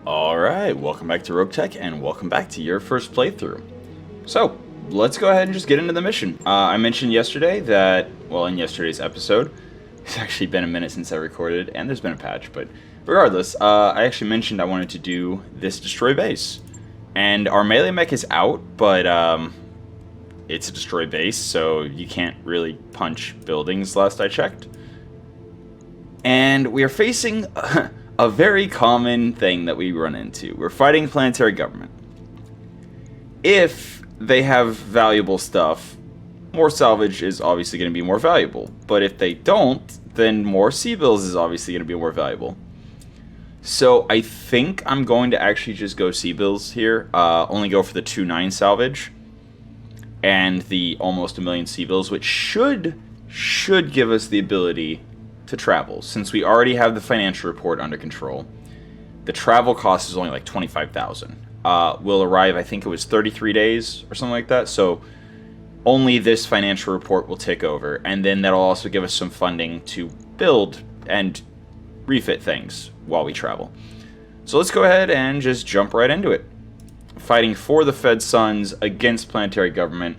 Alright, welcome back to Roguetech, and welcome back to your first playthrough. So, let's go ahead and just get into the mission. I mentioned yesterday that, well, in yesterday's episode, it's actually been a minute since I recorded, and there's been a patch, but regardless, I actually mentioned I wanted to do this destroy base. And our melee mech is out, but it's a destroy base, so you can't really punch buildings last I checked. And we are facing a very common thing that we run into. We're fighting planetary government. If they have valuable stuff, more salvage is obviously going to be more valuable. But if they don't, then more sea bills is obviously going to be more valuable. So I think I'm going to actually just go sea bills here. Only go for the 2.9 salvage and the almost 1 million sea bills, which should give us the ability to travel. Since we already have the financial report under control, the travel cost is only like 25,000. Will arrive, I think it was 33 days or something like that. So only this financial report will tick over, and then that'll also give us some funding to build and refit things while we travel. So let's go ahead and just jump right into it. Fighting for the Fed Suns against planetary government,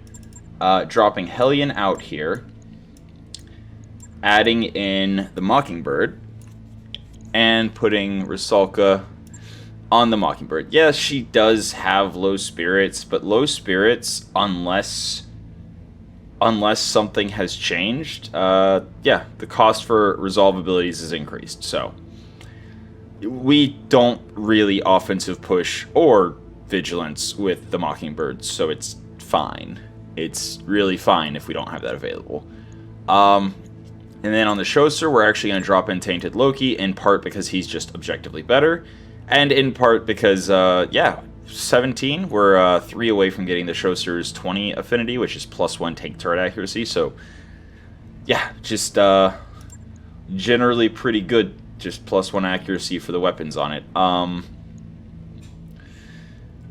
dropping Hellion out here, adding in the Mockingbird, and putting Rusalka on the Mockingbird. Yes, she does have low spirits, but low spirits, unless something has changed, yeah, the cost for resolve abilities is increased. So we don't really offensive push or vigilance with the Mockingbird, so it's fine. It's really fine if we don't have that available. And then on the Shoser, we're actually going to drop in Tainted Loki, in part because he's just objectively better, and in part because, yeah, 17, we're 3 away from getting the Shoser's 20 affinity, which is +1 tank turret accuracy, so, yeah, just generally pretty good, just +1 accuracy for the weapons on it.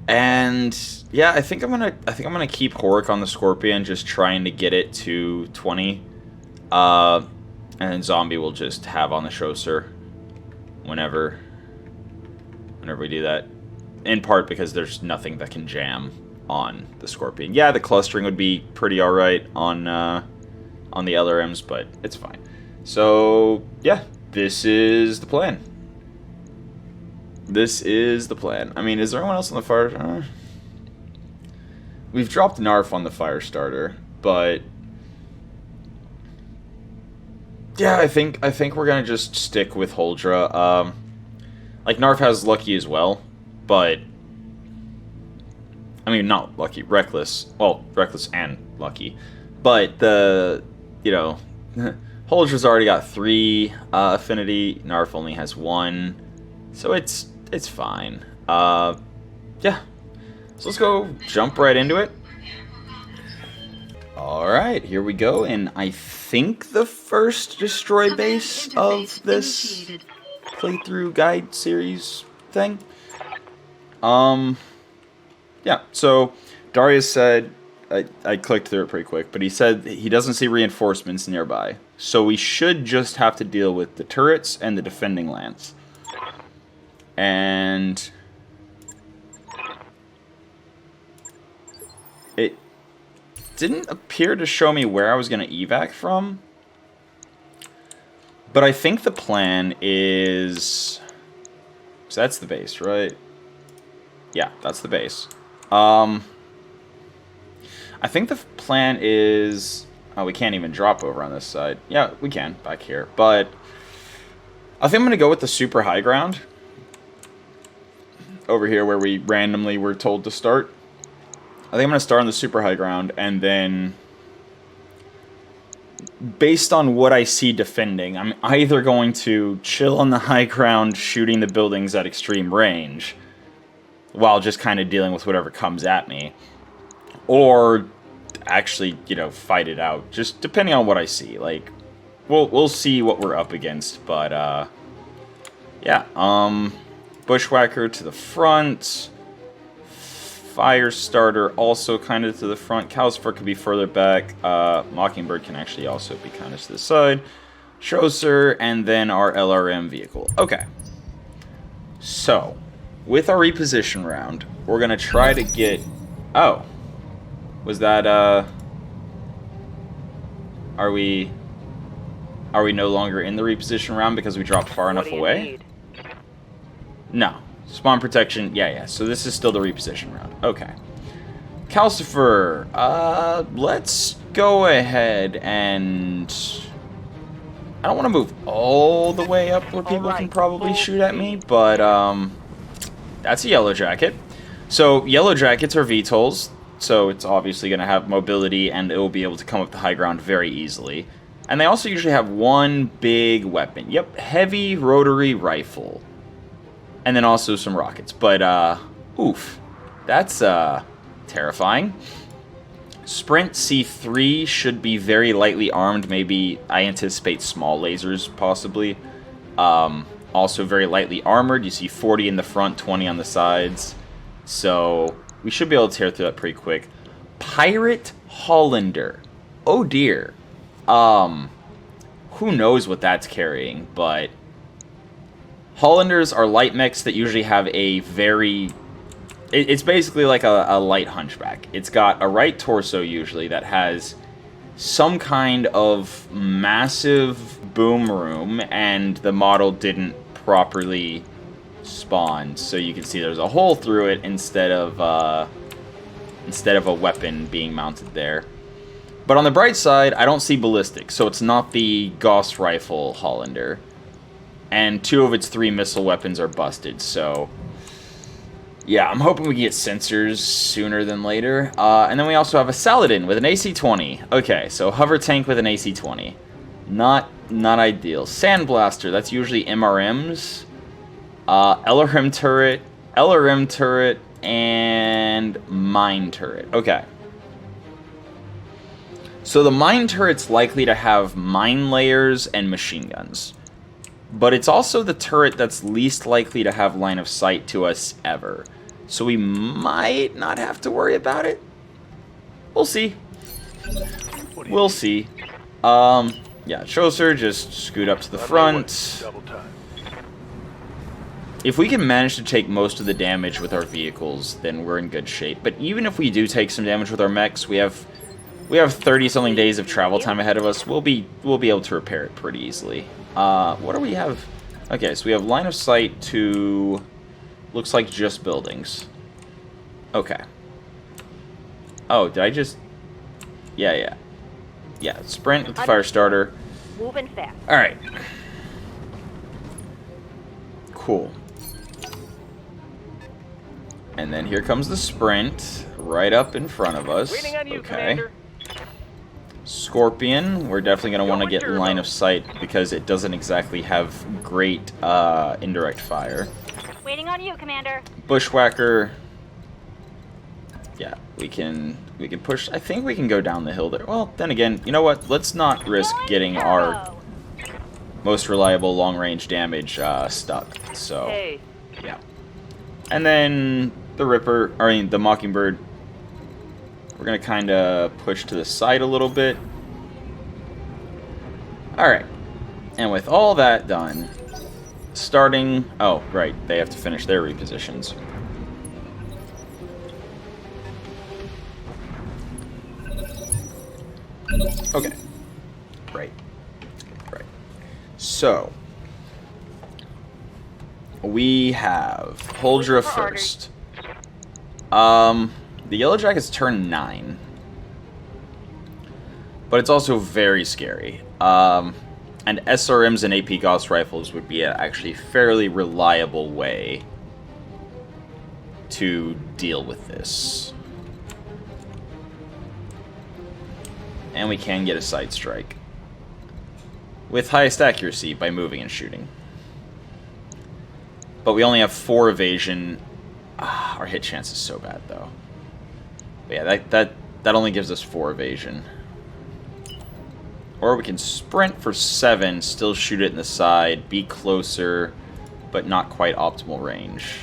And, yeah, I think I'm gonna keep Horik on the Scorpion, just trying to get it to 20, and then Zombie will just have on the Shoser whenever we do that. In part because there's nothing that can jam on the Scorpion. Yeah, the clustering would be pretty alright on the LRMs, but it's fine. So, yeah, this is the plan. This is the plan. I mean, is there anyone else on the fire? We've dropped Narf on the fire starter, but yeah, I think we're gonna just stick with Holdra. Like, Narf has Lucky as well, but I mean, not Lucky, Reckless. Well, Reckless and Lucky, but the, you know, Holdra's already got 3 affinity. Narf only has 1, so it's fine. Yeah, so let's go jump right into it. Alright, here we go, and I think the first destroy base of this playthrough guide series thing. Yeah, so Darius said, I clicked through it pretty quick, but he said he doesn't see reinforcements nearby, so we should just have to deal with the turrets and the defending lance. And it didn't appear to show me where I was going to evac from, but I think the plan is, so that's the base, right? Yeah, that's the base. I think the plan is, oh, we can't even drop over on this side. Yeah, we can back here, but I think I'm going to go with the super high ground over here where we randomly were told to start. I think I'm going to start on the super high ground, and then based on what I see defending, I'm either going to chill on the high ground shooting the buildings at extreme range while just kind of dealing with whatever comes at me, or actually, you know, fight it out, just depending on what I see. Like, we'll see what we're up against, but yeah, Bushwhacker to the front, Fire Starter also kind of to the front, Calcifer could be further back, Mockingbird can actually also be kind of to the side, Shoser, and then our LRM vehicle. Okay, so with our reposition round, we're going to try to get... Oh. Was that, Are we no longer in the reposition round because we dropped far enough away? No. Spawn protection, yeah. So this is still the reposition round. Okay. Calcifer, let's go ahead and... I don't want to move all the way up where people can probably shoot at me, but, that's a yellow jacket. So, yellow jackets are VTOLs, so it's obviously going to have mobility, and it will be able to come up the high ground very easily. And they also usually have one big weapon. Yep, heavy rotary rifle. And then also some rockets. But, oof. That's, terrifying. Sprint C3 should be very lightly armed. Maybe, I anticipate small lasers, possibly. Also very lightly armored. You see 40 in the front, 20 on the sides. So, we should be able to tear through that pretty quick. Pirate Hollander. Oh dear. Who knows what that's carrying, but... Hollanders are light mechs that usually have a very... It's basically like a light hunchback. It's got a right torso, usually, that has some kind of massive boom room, and the model didn't properly spawn. So you can see there's a hole through it instead of a weapon being mounted there. But on the bright side, I don't see ballistic, so it's not the Gauss Rifle Hollander. And 2 of its 3 missile weapons are busted, so... Yeah, I'm hoping we get sensors sooner than later. And then we also have a Saladin with an AC-20. Okay, so hover tank with an AC-20. Not ideal. Sandblaster, that's usually MRMs. LRM turret, and mine turret. Okay. So the mine turret's likely to have mine layers and machine guns. But it's also the turret that's least likely to have line of sight to us ever. So we might not have to worry about it. We'll see. We'll see. Yeah, Chaucer, just scoot up to the front. If we can manage to take most of the damage with our vehicles, then we're in good shape. But even if we do take some damage with our mechs, we have 30-something days of travel time ahead of us. We'll be able to repair it pretty easily. What do we have? Okay, so we have line of sight to... Looks like just buildings. Okay. Oh, did I just... Yeah. Yeah, sprint with the fire starter. Moving fast. Alright. Cool. And then here comes the sprint, right up in front of us. Waiting on you, okay. Commander. Scorpion, we're definitely going to want to get line of sight because it doesn't exactly have great indirect fire. Waiting on you, Commander. Bushwhacker. Yeah, we can push. I think we can go down the hill there. Well, then again, you know what? Let's not risk getting our most reliable long-range damage stuck. So, hey. Yeah. And then the Mockingbird. We're going to kind of push to the side a little bit. Alright. And with all that done, starting... Oh, right. They have to finish their repositions. Okay. Right. So, we have Huldra first. The Yellow Jacket's turn 9. But it's also very scary. And SRMs and AP Gauss rifles would be actually fairly reliable way to deal with this. And we can get a side strike. With highest accuracy by moving and shooting. But we only have 4 evasion. Our hit chance is so bad, though. But yeah, that only gives us 4 evasion. Or we can sprint for 7, still shoot it in the side, be closer, but not quite optimal range.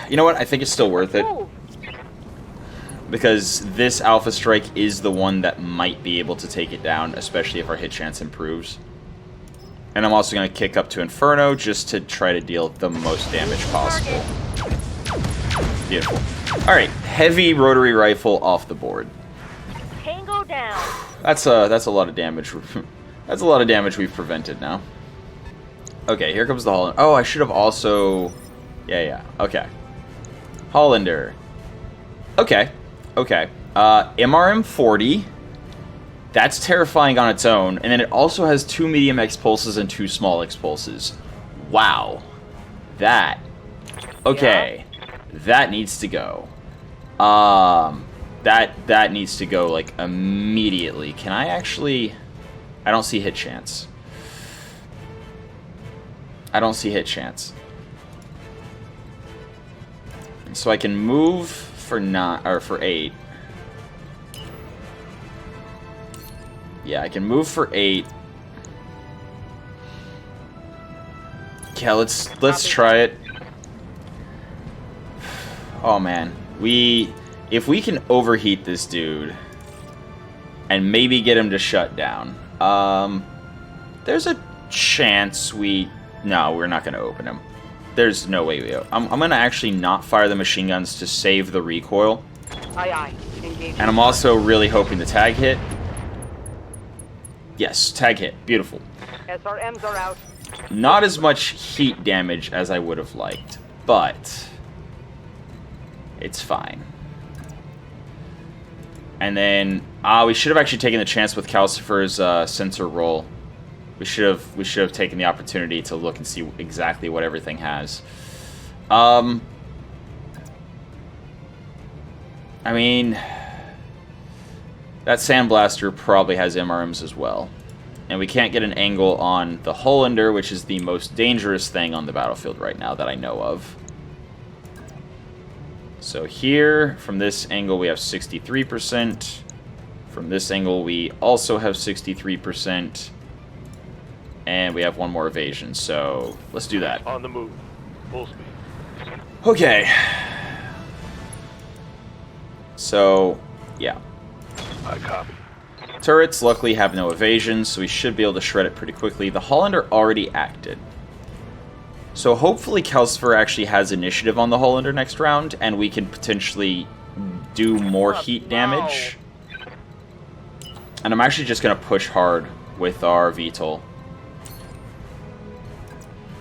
You know what? I think it's still worth it. Because this Alpha Strike is the one that might be able to take it down, especially if our hit chance improves. And I'm also going to kick up to Inferno just to try to deal the most damage possible. Beautiful. Alright, heavy rotary rifle off the board. Tango down. That's a lot of damage. That's a lot of damage we've prevented now. Okay, here comes the Hollander. Oh, I should have also... Yeah, okay. Hollander. Okay. MRM 40. That's terrifying on its own. And then it also has 2 medium expulses and 2 small expulses. Wow. That. Okay. Yeah. That needs to go. That needs to go, like, immediately. Can I actually... I don't see hit chance. So I can move for 9 or for 8. Yeah, I can move for 8. Yeah, let's try it. Oh man, if we can overheat this dude and maybe get him to shut down. There's a chance no, we're not going to open him. There's no way we open. I'm going to actually not fire the machine guns to save the recoil. Aye. Engage. And I'm also really hoping the tag hit. Yes, tag hit. Beautiful. SRMs are out. Not as much heat damage as I would have liked, but it's fine. And then, we should have actually taken the chance with Calcifer's sensor roll. We should have taken the opportunity to look and see exactly what everything has. I mean, that Sandblaster probably has MRMs as well. And we can't get an angle on the Hollander, which is the most dangerous thing on the battlefield right now that I know of. So here, from this angle, we have 63%. From this angle, we also have 63%. And we have one more evasion, so let's do that. On the move. Full speed. Okay. So, yeah. I copy. Turrets luckily have no evasion, so we should be able to shred it pretty quickly. The Hollander already acted. So hopefully Calcifer actually has initiative on the Hollander next round, and we can potentially do more heat damage. And I'm actually just going to push hard with our VTOL.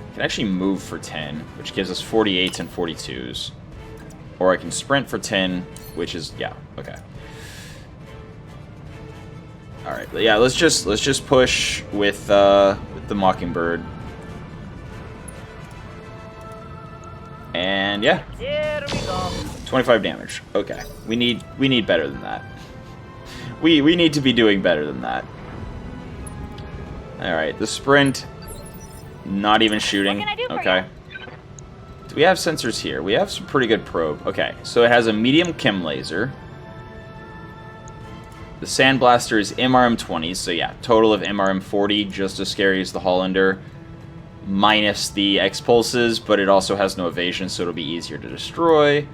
I can actually move for 10, which gives us 48s and 42s. Or I can sprint for 10, which is, yeah, okay. Alright, yeah, let's just push with the Mockingbird. And yeah. Here we go. 25 damage. Okay. We need better than that. We need to be doing better than that. Alright, the sprint. Not even shooting. What can I do for Okay. Do we have sensors here? We have some pretty good probe. Okay, so it has a medium chem laser. The Sandblaster is MRM 20, so yeah, total of MRM 40, just as scary as the Hollander, minus the X-Pulses, but it also has no evasion, so it'll be easier to destroy.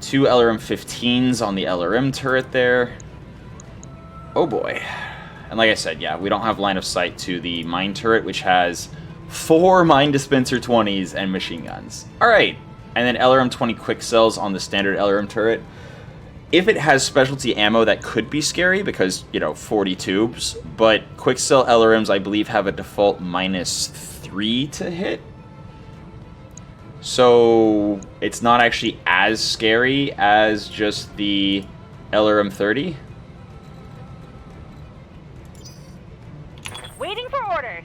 2 LRM 15s on the LRM turret there. Oh boy. And like I said, yeah, we don't have line of sight to the mine turret, which has 4 mine dispenser 20s and machine guns. Alright, and then LRM 20 quick cells on the standard LRM turret. If it has specialty ammo, that could be scary because, you know, 40 tubes. But quick cell LRMs, I believe, have a default -3 to hit. So it's not actually as scary as just the LRM 30. Waiting for orders.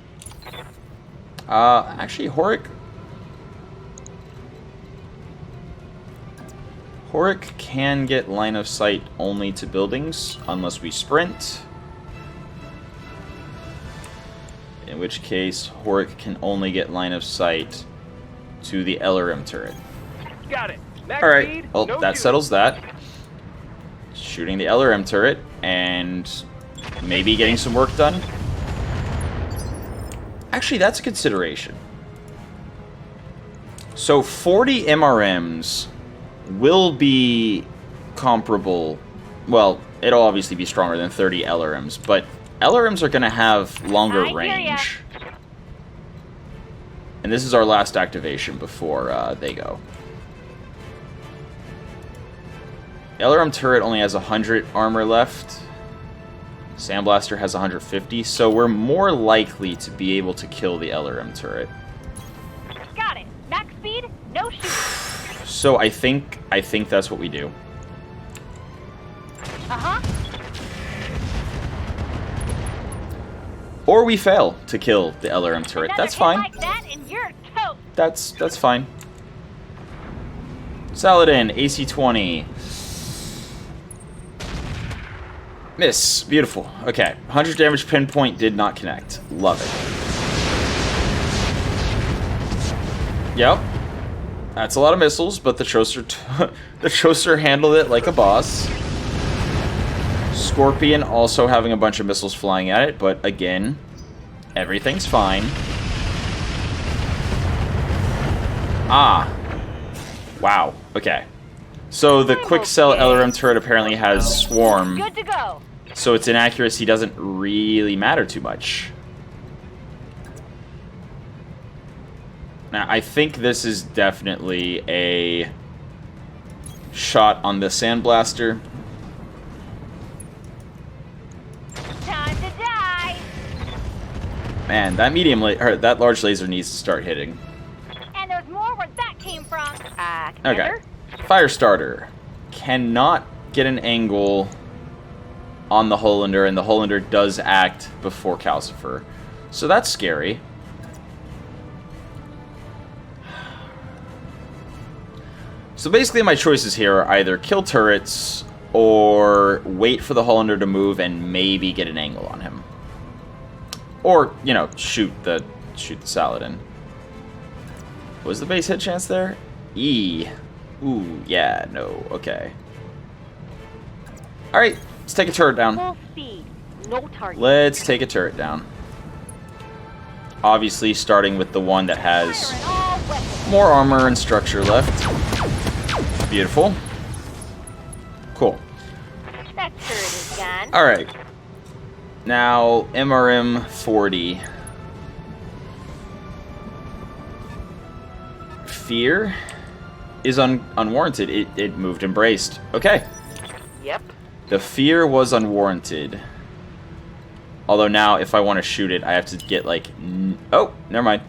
Actually, Horic can get line of sight only to buildings, unless we sprint. In which case, Horic can only get line of sight to the LRM turret. Got it. Alright, well, that settles that. Shooting the LRM turret, and maybe getting some work done. Actually, that's a consideration. So 40 MRMs will be comparable. Well, it'll obviously be stronger than 30 LRMs, but LRMs are going to have longer range. And this is our last activation before they go. LRM turret only has 100 armor left. Sandblaster has 150, so we're more likely to be able to kill the LRM turret. Got it. Max speed, no shooting. So I think that's what we do. Uh-huh. Or we fail to kill the LRM turret. Another That's hit fine. like that and you're toast. That's fine. Saladin, AC 20. Miss. Beautiful. Okay. 100 damage pinpoint did not connect. Love it. Yep. That's a lot of missiles, but the Choser handled it like a boss. Scorpion also having a bunch of missiles flying at it, but again, everything's fine. Ah. Wow. Okay. So the quick cell LRM turret apparently has swarm. Good to go. So its inaccuracy doesn't really matter too much. Now, I think this is definitely a shot on the Sandblaster. Time to die. Man, that that large laser needs to start hitting. And there's more where that came from. Okay. Commander? Firestarter cannot get an angle on the Hollander, and the Hollander does act before Calcifer. So that's scary. So basically my choices here are either kill turrets or wait for the Hollander to move and maybe get an angle on him. Or, you know, shoot the Saladin. Was the base hit chance there? E. Ooh, yeah, no, okay. Alright, let's take a turret down. Full speed, no target. Let's take a turret down. Obviously, starting with the one that has Firing all weapons. more armor and structure left. Beautiful. Cool. That turret is gone. Alright. Now, MRM 40. Fear is unwarranted. It moved and braced. Okay. Yep. The fear was unwarranted. Although now, if I want to shoot it, I have to get like... Oh, never mind.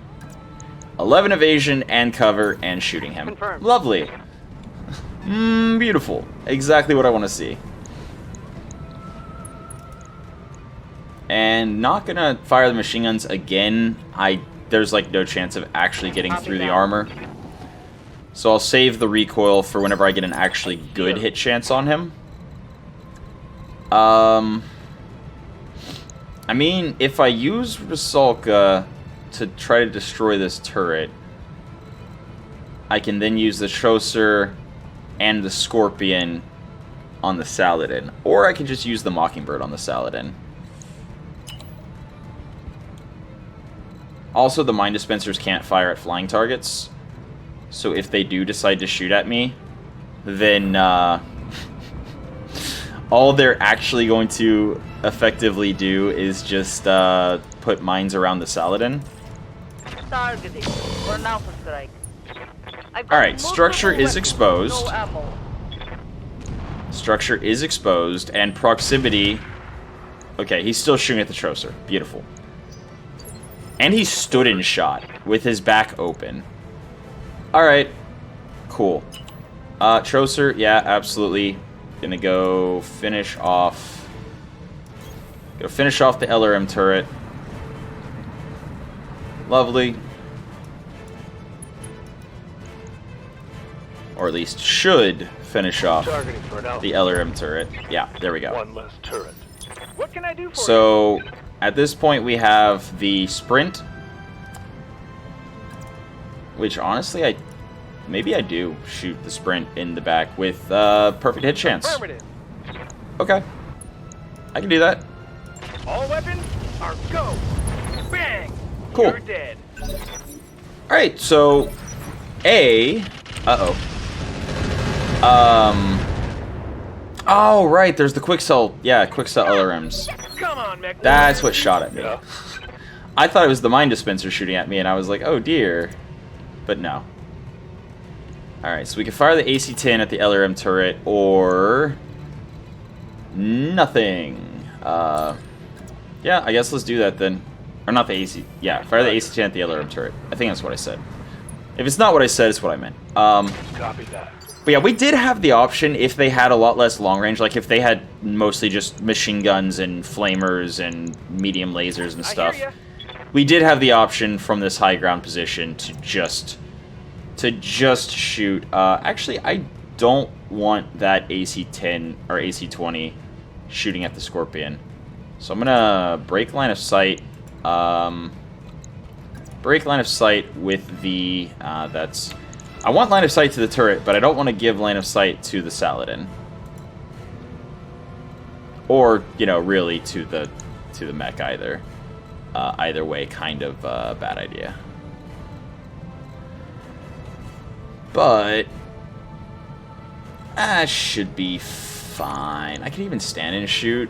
11 evasion and cover and shooting him. Confirmed. Lovely. Beautiful. Exactly what I want to see. And not gonna fire the machine guns again. There's like no chance of actually getting through the armor. So I'll save the recoil for whenever I get an actually good hit chance on him. I mean, if I use Rusalka to try to destroy this turret, I can then use the Choser and the Scorpion on the Saladin. Or I can just use the Mockingbird on the Saladin. Also, the Mine Dispensers can't fire at flying targets. So if they do decide to shoot at me, then all they're actually going to effectively do is just put mines around the Saladin. Targeting. Or now for strike. I've got Alright, multiple structure is weapons, exposed. No ammo. Structure is exposed, and proximity... Okay, he's still shooting at the Choser. Beautiful. And he stood in shot, with his back open. Alright. Cool. Choser, yeah, absolutely. Gonna go finish off... Go finish off the LRM turret. Lovely. Or at least should finish off Targeting for an the alpha. LRM turret. Yeah, there we go. One less turret. What can I do for you? So, at this point we have the sprint. Which, honestly, maybe I do shoot the sprint in the back with perfect hit chance. Affirmative. Okay. I can do that. All weapons are go. Bang. Cool. You're dead. Alright, so... Uh-oh. Oh, right, there's the quick cell. Yeah, quick cell LRMs. Come on, Mech. That's what shot at me. Yeah. I thought it was the mine dispenser shooting at me, and I was like, oh dear. But no. Alright, so we can fire the AC-10 at the LRM turret, or... nothing. Yeah, I guess let's do that then. Or not the AC... yeah, fire the AC-10 at the LRM turret. I think that's what I said. If it's not what I said, it's what I meant. Copy that. But yeah, we did have the option if they had a lot less long range, like if they had mostly just machine guns and flamers and medium lasers and stuff. We did have the option from this high ground position to just shoot. Actually, I don't want that AC-10 or AC-20 shooting at the Scorpion. So I'm gonna break line of sight. Break line of sight with the that's. I want line of sight to the turret, but I don't want to give line of sight to the Saladin. Or, you know, really to the mech either. Either way, kind of bad idea. But that should be fine. I can even stand and shoot.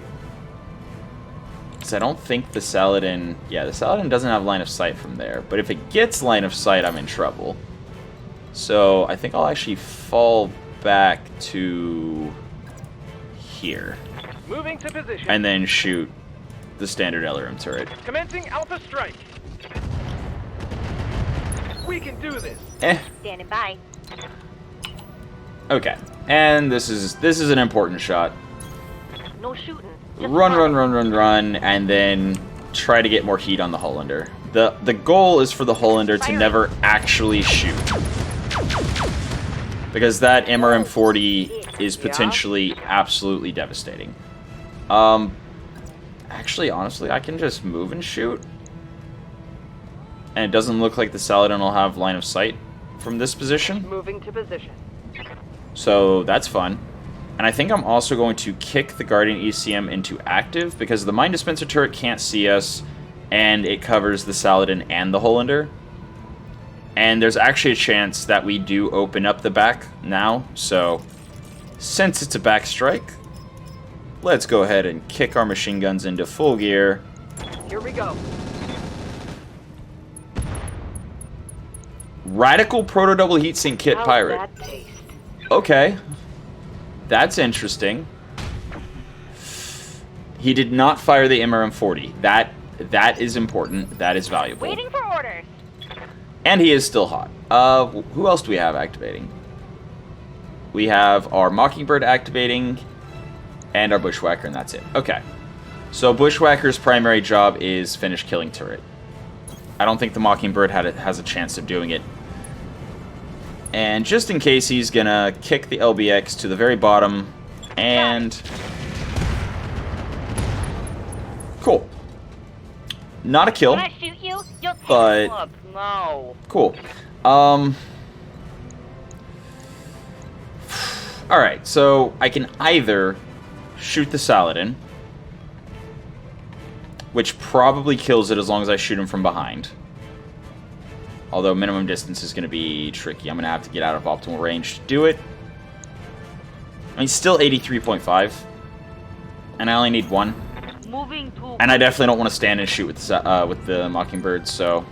Because I don't think the Saladin... yeah, the Saladin doesn't have line of sight from there. But if it gets line of sight, I'm in trouble. So I think I'll actually fall back to here. Moving to position. And then shoot the standard LRM turret. Commencing Alpha Strike. We can do this. Standing by. Okay. And this is an important shot. No shooting. Just Run, and then try to get more heat on the Hollander. The goal is for the Hollander to never actually shoot. Because that MRM-40 is potentially absolutely devastating. Actually, honestly, I can just move and shoot. And it doesn't look like the Saladin will have line of sight from this position. Moving to position. So that's fun. And I think I'm also going to kick the Guardian ECM into active because the Mine Dispenser turret can't see us, and it covers the Saladin and the Hollander. And there's actually a chance that we do open up the back now, so since it's a back strike, let's go ahead and kick our machine guns into full gear. Here we go. Radical Proto Double Heatsink Kit How's Pirate. that taste? Okay. That's interesting. He did not fire the MRM-40. That is important. That is valuable. Waiting for orders. And he is still hot. Who else do we have activating? We have our Mockingbird activating and our Bushwhacker, and that's it. Okay. So Bushwhacker's primary job is finish killing turret. I don't think the Mockingbird has a chance of doing it. And just in case, he's gonna kick the LBX to the very bottom, and... cool. Not a kill, When I shoot you, you'll take but... What? No. cool. Alright, so I can either shoot the Saladin, which probably kills it as long as I shoot him from behind. Although minimum distance is going to be tricky. I'm going to have to get out of optimal range to do it. I mean, still 83.5. And I only need one. Moving to. And I definitely don't want to stand and shoot with the Mockingbird, so...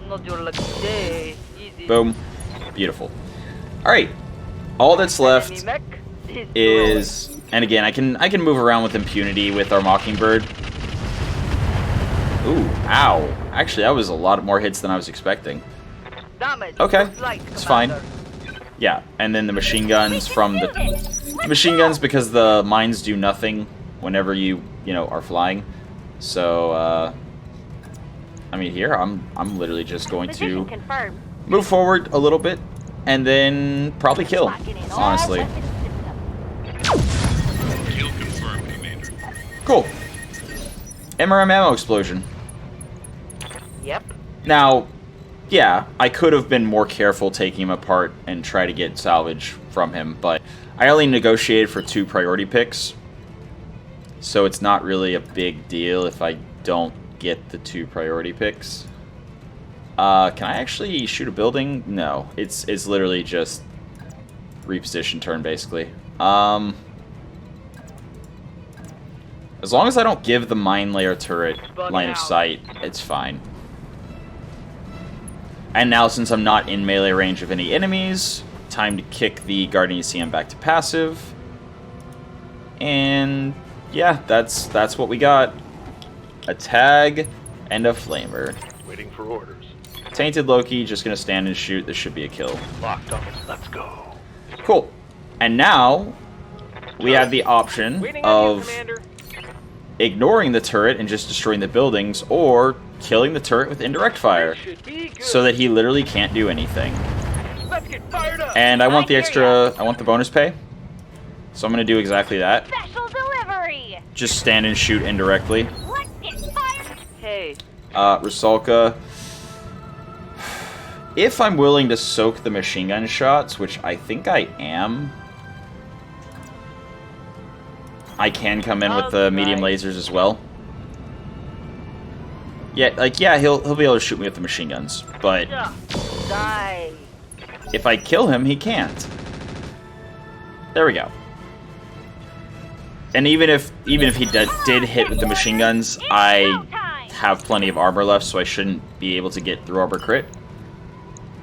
Not your lucky day. Easy. boom. Beautiful. Alright. All that's left Enemy mech is... and again, I can move around with impunity with our Mockingbird. Ooh, ow. Actually, that was a lot more hits than I was expecting. Damage. Okay, Slight, it's fine. Commander. Yeah, and then the machine guns from the machine guns, because the mines do nothing whenever you know, are flying. So I mean, here I'm literally just going Position to confirmed. move forward a little bit and then probably kill, Locking in all honestly. weapon systems. Kill confirmed, Commander. Cool. MRM ammo explosion. Yep. Now, yeah, I could have been more careful taking him apart and try to get salvage from him, but I only negotiated for 2 priority picks, so it's not really a big deal if I don't get the 2 priority picks. Can I actually shoot a building? No, it's literally just reposition turn, basically. As As long as I don't give the mine layer turret Bug line of out. sight, it's fine. And now, since I'm not in melee range of any enemies, time to kick the Guardian ECM back to passive. And yeah, that's what we got. A tag and a flamer. Waiting for orders. Tainted Loki, just gonna stand and shoot. This should be a kill. Locked on. Let's go. Cool. And now, we have the option Waiting on you, of Commander. ignoring the turret and just destroying the buildings, or killing the turret with indirect fire, Should be good. so that he literally can't do anything. Let's get fired up. And I want the I hear extra, I want the bonus pay. So I'm gonna do exactly that. Special delivery. Just stand and shoot indirectly. Let's get fired. Hey, Rusalka. If I'm willing to soak the machine gun shots, which I think I am, I can come in with the medium lasers as well. Yeah, like, yeah, he'll be able to shoot me with the machine guns, but die. if I kill him, he can't. There we go. And even if he did hit with the machine guns, I have plenty of armor left, so I shouldn't be able to get through armor crit.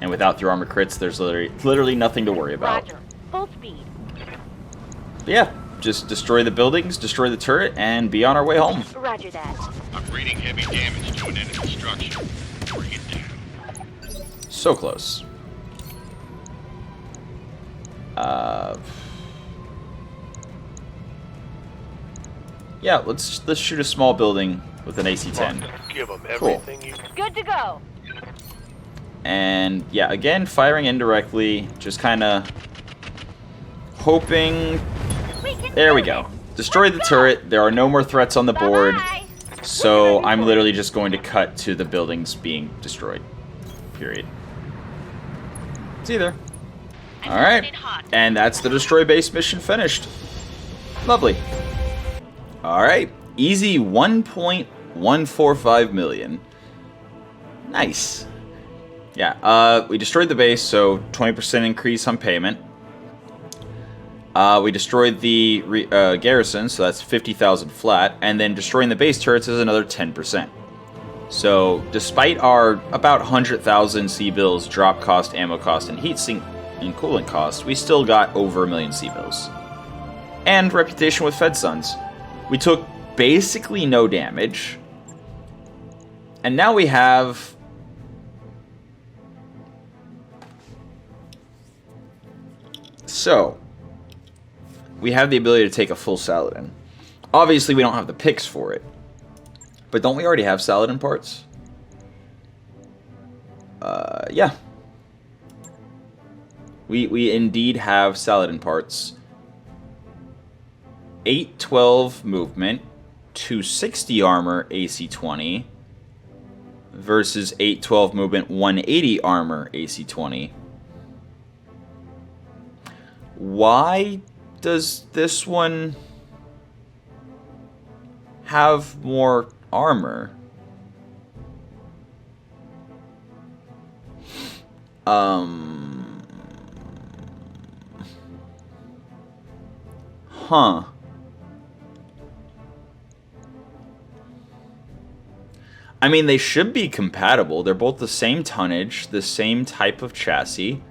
And without through armor crits, there's literally nothing to worry about. Roger. Full speed. But yeah, just destroy the buildings, destroy the turret, and be on our way home. Roger that. I'm reading heavy damage to an enemy structure. Bring it down. So close. Yeah, let's shoot a small building with an AC-10. Give them Cool. everything you. Good to go. And yeah, again, firing indirectly, just kind of hoping. We can There do we go. this. Destroy the turret. There are no more threats on the board, Bye-bye. so I'm literally just going to cut to the buildings being destroyed. Period. See you there. All right, and that's the destroy base mission finished. Lovely. All right, easy 1.145 million. Nice. Yeah, we destroyed the base, so 20% increase on payment. We destroyed the garrison, so that's 50,000 flat, and then destroying the base turrets is another 10%. So, despite our about 100,000 C-bills, drop cost, ammo cost, and heat sink and coolant cost, we still got over 1 million C-bills. And reputation with Fed Sons. We took basically no damage. And now we have... So, we have the ability to take a full Saladin. Obviously, we don't have the picks for it. But don't we already have Saladin parts? Yeah. We indeed have Saladin parts. 812 movement, 260 armor, AC 20, versus 812 movement, 180 armor, AC 20. Why does this one have more armor? Huh. I mean, they should be compatible. They're both the same tonnage, the same type of chassis.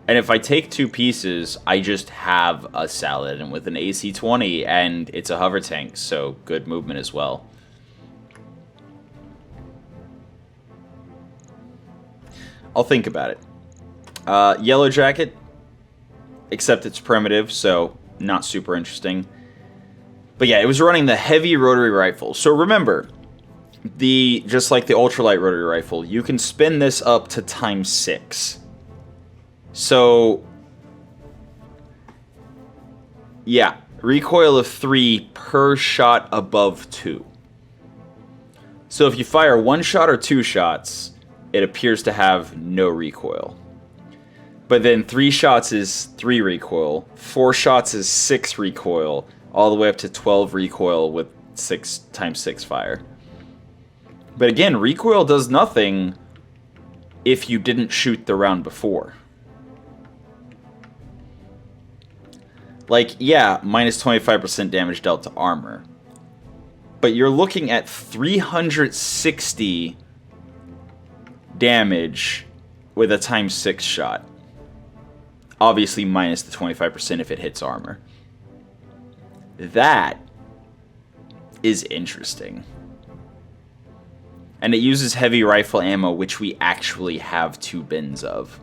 And if I take two pieces, I just have a Saladin with an AC-20, and it's a hover tank, so good movement as well. I'll think about it. Yellow Jacket, except it's primitive, so not super interesting. But yeah, it was running the heavy rotary rifle. So remember, just like the ultralight rotary rifle, you can spin this up to ×6. So, yeah, recoil of 3 per shot above 2. So if you fire 1 shot or 2 shots, it appears to have no recoil. But then 3 shots is 3 recoil, 4 shots is 6 recoil, all the way up to 12 recoil with 6 ×6 fire. But again, recoil does nothing if you didn't shoot the round before. Like, yeah, minus 25% damage dealt to armor. But you're looking at 360 damage with a times 6 shot. Obviously minus the 25% if it hits armor. That is interesting. And it uses heavy rifle ammo, which we actually have 2 bins of.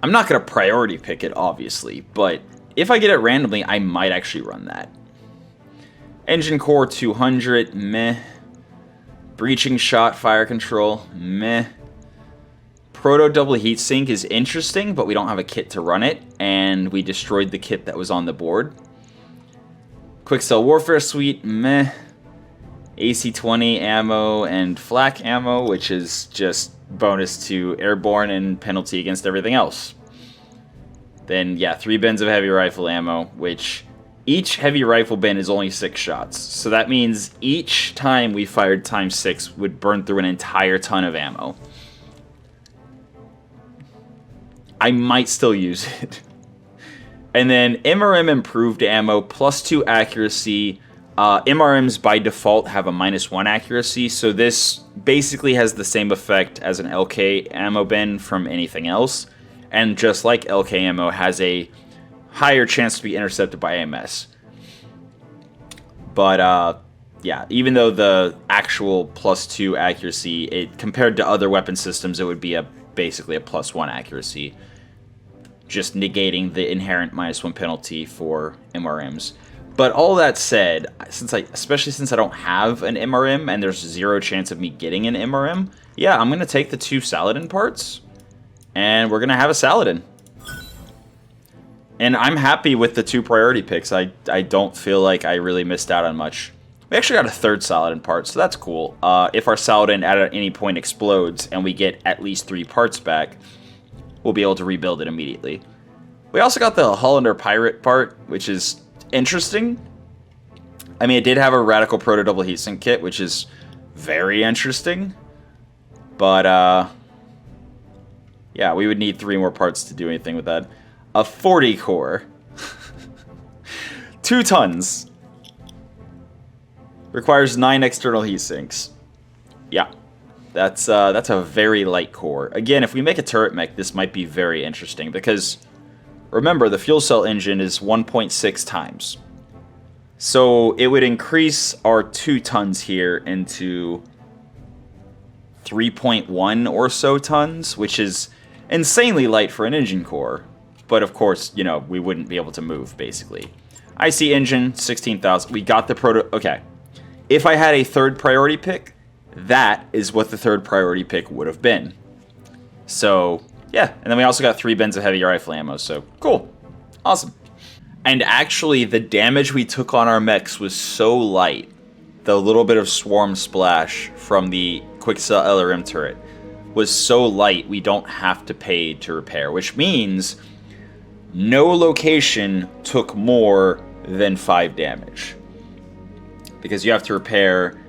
I'm not going to priority pick it, obviously, but if I get it randomly, I might actually run that. Engine core 200, meh. Breaching shot, fire control, meh. Proto double heatsink is interesting, but we don't have a kit to run it, and we destroyed the kit that was on the board. Quick-Cell Warfare Suite, meh. AC-20 ammo and flak ammo, which is just bonus to airborne and penalty against everything else. Then, yeah, 3 bins of heavy rifle ammo, which each heavy rifle bin is only 6 shots. So that means each time we fired times 6 would burn through an entire ton of ammo. I might still use it. And then MRM improved ammo, plus 2 accuracy. MRMs by default have a -1 accuracy, so this basically has the same effect as an LK ammo bin from anything else. And just like LK ammo, has a higher chance to be intercepted by AMS. But, yeah, even though the actual +2 accuracy, compared to other weapon systems, it would be basically a +1 accuracy. Just negating the inherent -1 penalty for MRMs. But all that said, especially since I don't have an MRM and there's 0 chance of me getting an MRM, yeah, I'm going to take the 2 Saladin parts, and we're going to have a Saladin. And I'm happy with the 2 priority picks. I don't feel like I really missed out on much. We actually got a 3rd Saladin part, so that's cool. If our Saladin at any point explodes and we get at least 3 parts back, we'll be able to rebuild it immediately. We also got the Hollander Pirate part, which is interesting. I mean, it did have a Radical Proto Double Heatsink kit, which is very interesting. But, yeah, we would need 3 more parts to do anything with that. A 40 core. 2 tons. Requires 9 external heatsinks. Yeah. That's a very light core. Again, if we make a turret mech, this might be very interesting, because remember, the fuel cell engine is 1.6 times. So it would increase our 2 tons here into 3.1 or so tons, which is insanely light for an engine core. But of course, you know, we wouldn't be able to move, basically. IC engine, 16,000. We got the proto... Okay. If I had a 3rd priority pick, that is what the 3rd priority pick would have been. So, yeah. And then we also got 3 bins of heavy rifle ammo, so cool. Awesome. And actually, the damage we took on our mechs was so light. The little bit of swarm splash from the Quick-Cell LRM turret was so light, we don't have to pay to repair, which means no location took more than 5 damage. Because you have to repair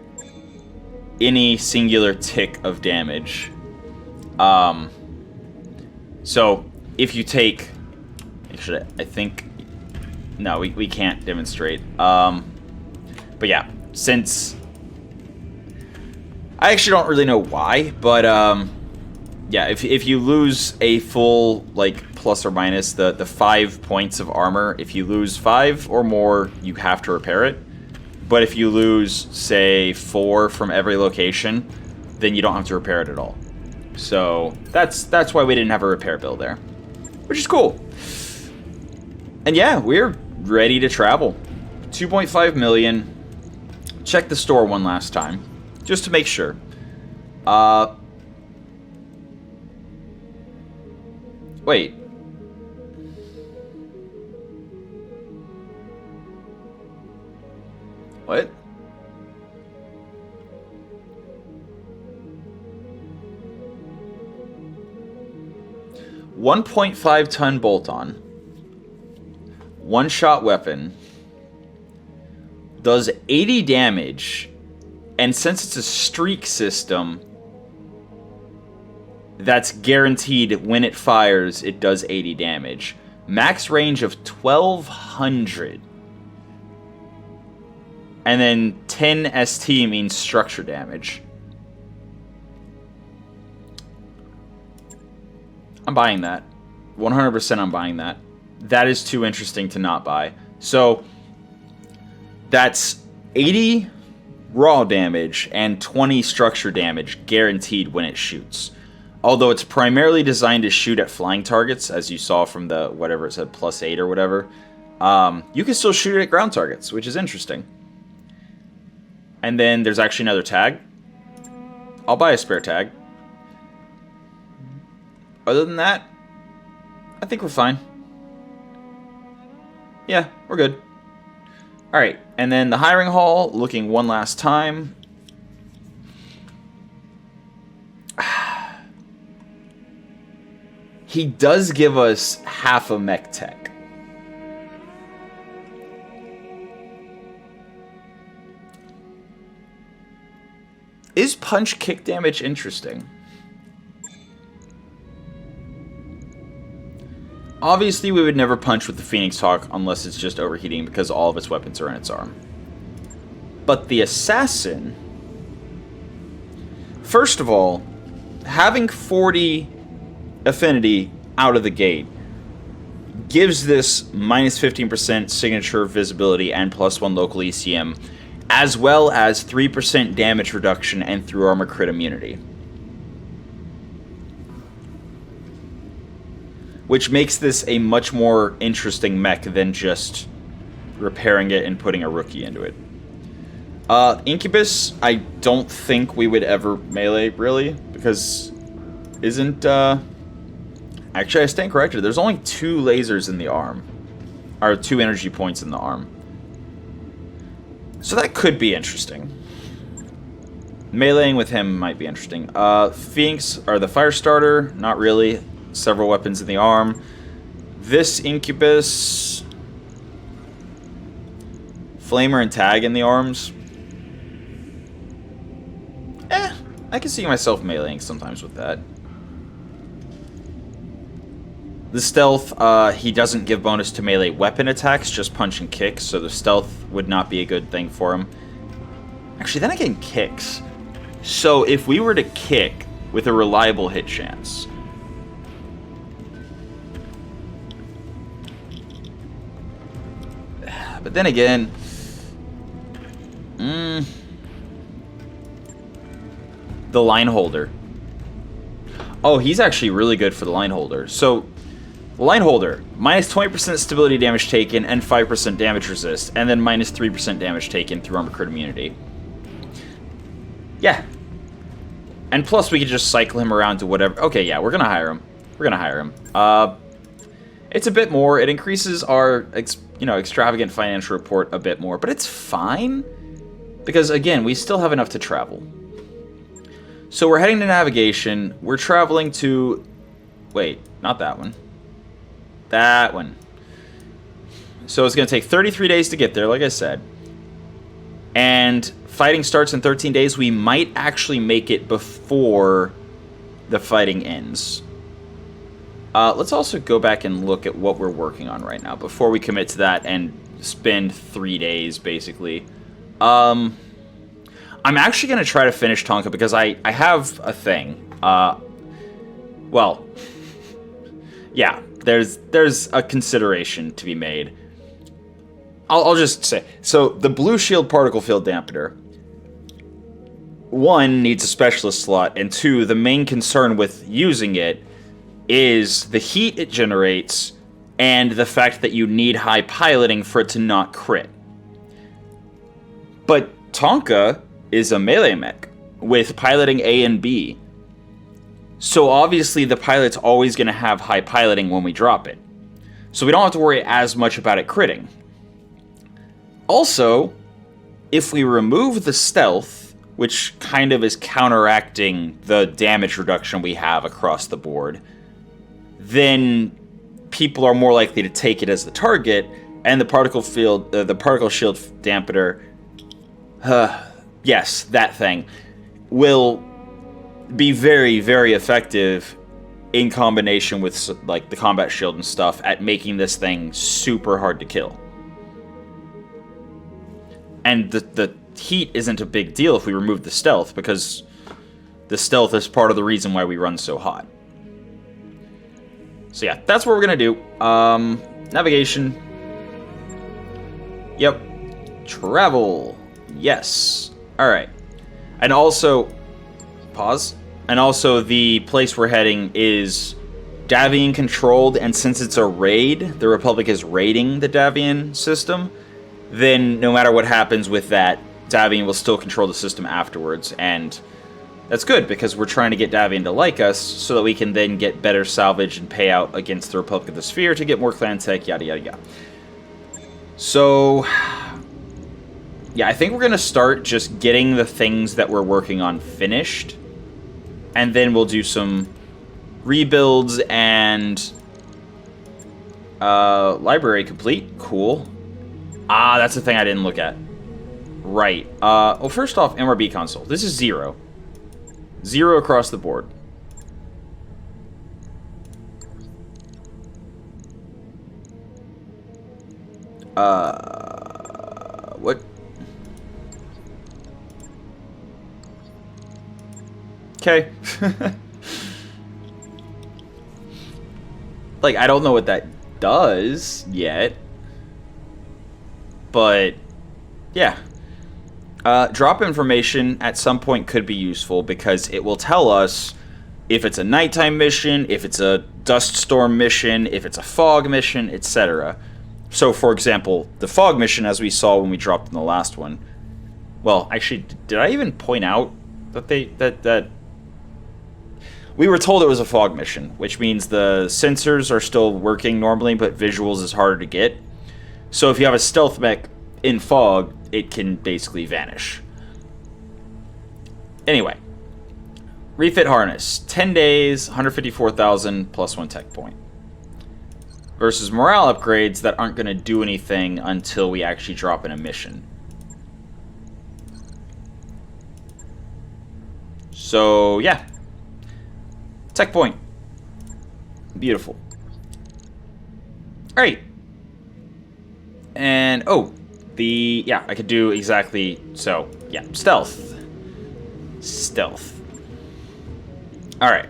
any singular tick of damage. So, if you take... Actually, I think... No, we can't demonstrate. But yeah, since... I actually don't really know why, but yeah, if you lose a full, like, plus or minus the 5 points of armor, if you lose 5 or more, you have to repair it. But if you lose, say, 4 from every location, then you don't have to repair it at all. So that's why we didn't have a repair bill there, which is cool. And yeah, we're ready to travel. 2.5 million. Check the store one last time, just to make sure. Wait. What? .5 ton bolt-on. One-shot weapon. Does 80 damage. And since it's a streak system, that's guaranteed when it fires, it does 80 damage. Max range of 1200. And then 10 ST means structure damage. I'm buying that. 100% I'm buying that. That is too interesting to not buy. So, that's 80 raw damage and 20 structure damage guaranteed when it shoots. Although it's primarily designed to shoot at flying targets, as you saw from the, whatever it said, +8 or whatever. You can still shoot it at ground targets, which is interesting. And then there's actually another tag. I'll buy a spare tag. Other than that, I think we're fine. Yeah, we're good. Alright, and then the hiring hall, looking one last time. He does give us half a mech tech. Is punch kick damage interesting? Obviously, we would never punch with the Phoenix Hawk unless it's just overheating because all of its weapons are in its arm. But the Assassin... First of all, having 40 affinity out of the gate gives this -15% signature visibility and +1 local ECM, as well as 3% damage reduction and through armor crit immunity. Which makes this a much more interesting mech than just repairing it and putting a rookie into it. Incubus, I don't think we would ever melee, really, because isn't, actually, I stand corrected. There's only 2 lasers in the arm. Or 2 energy points in the arm. So that could be interesting. Meleeing with him might be interesting. Phoenix, or the Firestarter, not really. Several weapons in the arm. This Incubus... Flamer and Tag in the arms. I can see myself meleeing sometimes with that. The Stealth, he doesn't give bonus to melee weapon attacks, just punch and kicks, so the Stealth would not be a good thing for him. Actually, then again, kicks. So if we were to kick with a reliable hit chance... But then again... The line holder. Oh, he's actually really good for the line holder. So, line holder, minus 20% stability damage taken and 5% damage resist, and then minus 3% damage taken through armor crit immunity. Yeah. And plus, we could just cycle him around to whatever. Okay, yeah, we're gonna hire him. We're gonna hire him. It's a bit more. It increases our, extravagant financial report a bit more, but it's fine because again, we still have enough to travel. So we're heading to navigation. We're traveling to... Wait, not that one. That one. So it's going to take 33 days to get there, like I said. And fighting starts in 13 days. We might actually make it before the fighting ends. Let's also go back and look at what we're working on right now before we commit to that and spend 3 days, basically. I'm actually going to try to finish Tonka because I have a thing. Well, yeah, there's a consideration to be made. I'll just say, so the Blue Shield Particle Field Dampener, 1, needs a specialist slot, and 2, the main concern with using it is the heat it generates and the fact that you need high piloting for it to not crit. But Tonka is a melee mech with piloting A and B. So obviously the pilot's always going to have high piloting when we drop it. So we don't have to worry as much about it critting. Also, if we remove the stealth, which kind of is counteracting the damage reduction we have across the board, then people are more likely to take it as the target, and the particle shield dampener, yes, that thing, will be very, very effective in combination with like the combat shield and stuff at making this thing super hard to kill. And the heat isn't a big deal if we remove the stealth, because the stealth is part of the reason why we run so hot. So yeah, that's what we're gonna do. Navigation. Yep. Travel. Yes. Alright. And also... Pause. And also, the place we're heading is Davian controlled, and since it's a raid, the Republic is raiding the Davian system, then no matter what happens with that, Davian will still control the system afterwards, and that's good, because we're trying to get Davian to like us, so that we can then get better salvage and payout against the Republic of the Sphere to get more clan tech, yada yada yada. So... yeah, I think we're going to start just getting the things that we're working on finished. And then we'll do some rebuilds and... library complete. Cool. Ah, that's the thing I didn't look at. Right. Well, first off, MRB console. This is 0. 0 across the board. What? Okay. Like, I don't know what that does yet. But, yeah. Drop information at some point could be useful, because it will tell us if it's a nighttime mission, if it's a dust storm mission, if it's a fog mission, etc. So, for example, the fog mission, as we saw when we dropped in the last one. Well, actually, did I even point out that that we were told it was a fog mission, which means the sensors are still working normally, but visuals is harder to get. So if you have a stealth mech in fog, it can basically vanish. Anyway, refit harness, 10 days, 154,000 plus 1 tech point. Versus morale upgrades that aren't going to do anything until we actually drop in a mission. So, yeah. Tech point. Beautiful. Alright. And, oh, yeah, I could do exactly so. Yeah, stealth. Stealth. Alright.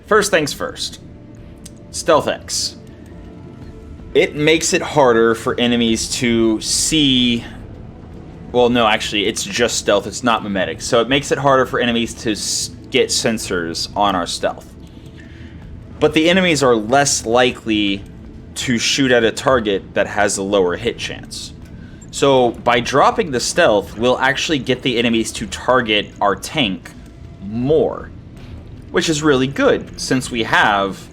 First things first. Stealth X. It makes it harder for enemies to see... Well, no, actually, it's just stealth. It's not mimetic. So it makes it harder for enemies to get sensors on our stealth. But the enemies are less likely to shoot at a target that has a lower hit chance. So by dropping the stealth, we'll actually get the enemies to target our tank more. Which is really good, since we have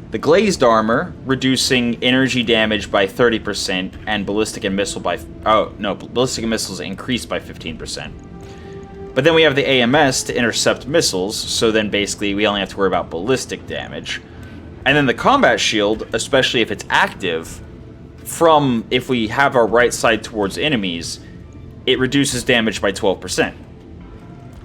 the glazed armor reducing energy damage by 30% and ballistic and missile by... Oh, no, ballistic and missiles increased by 15%. But then we have the AMS to intercept missiles, so then basically we only have to worry about ballistic damage. And then the combat shield, especially if it's active, from if we have our right side towards enemies, it reduces damage by 12%.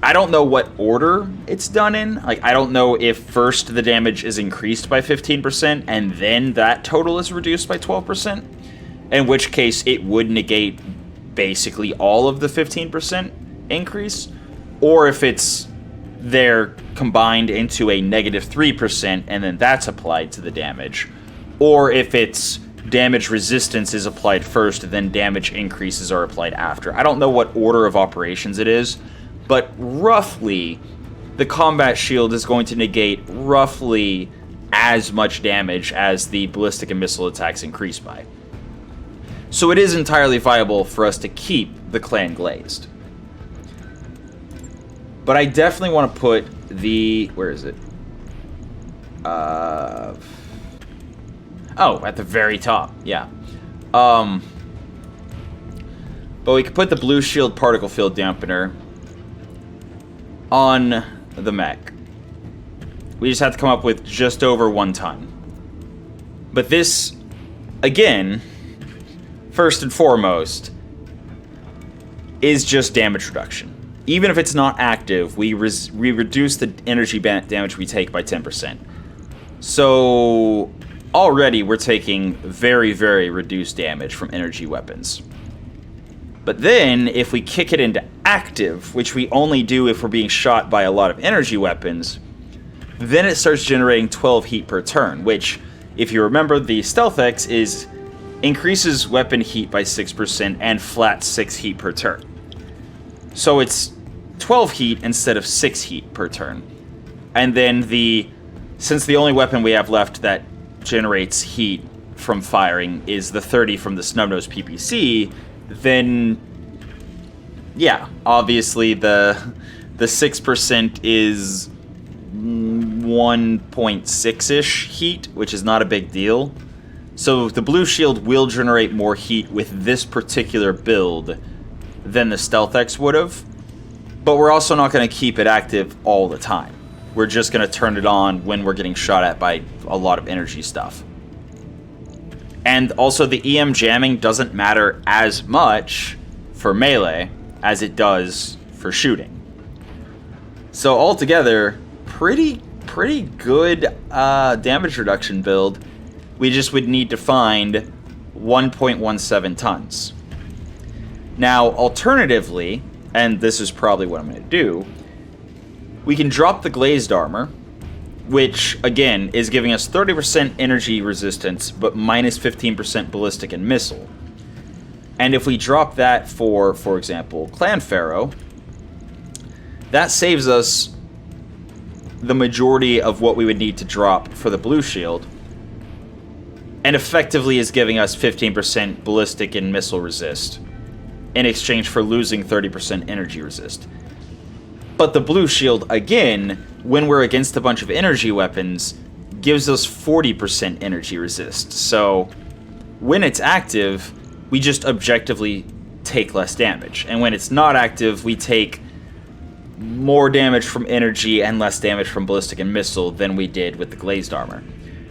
I don't know what order it's done in. Like, I don't know if first the damage is increased by 15% and then that total is reduced by 12%, in which case it would negate basically all of the 15% increase, or if it's they're combined into a negative 3% and then that's applied to the damage, or if it's damage resistance is applied first, then damage increases are applied after. I don't know what order of operations it is, but roughly the combat shield is going to negate roughly as much damage as the ballistic and missile attacks increase by. So it is entirely viable for us to keep the clan glazed. But I definitely want to put the... Where is it? Oh, at the very top. Yeah. But we could put the blue shield particle field dampener on the mech. We just have to come up with just over 1 ton. But this, again, first and foremost, is just damage reduction. Even if it's not active, we reduce the energy damage we take by 10%. So already we're taking very, very reduced damage from energy weapons. But then, if we kick it into active, which we only do if we're being shot by a lot of energy weapons, then it starts generating 12 heat per turn, which, if you remember, the Stealth X is increases weapon heat by 6% and flat 6 heat per turn. So it's 12 heat instead of 6 heat per turn. And then since the only weapon we have left that generates heat from firing is the 30 from the Snubnose PPC, then yeah, obviously the 6% is 1.6-ish heat, which is not a big deal. So the blue shield will generate more heat with this particular build than the Stealth X would have, but we're also not going to keep it active all the time. We're just going to turn it on when we're getting shot at by a lot of energy stuff. And also the EM jamming doesn't matter as much for melee as it does for shooting. So altogether, pretty good damage reduction build. We just would need to find 1.17 tons. Now, alternatively, and this is probably what I'm going to do, we can drop the glazed armor, which, again, is giving us 30% energy resistance, but minus 15% ballistic and missile. And if we drop that for example, Clan Pharaoh, that saves us the majority of what we would need to drop for the blue shield, and effectively is giving us 15% ballistic and missile resist in exchange for losing 30% energy resist. But the blue shield, again, when we're against a bunch of energy weapons, gives us 40% energy resist. So when it's active, we just objectively take less damage. And when it's not active, we take more damage from energy and less damage from ballistic and missile than we did with the glazed armor.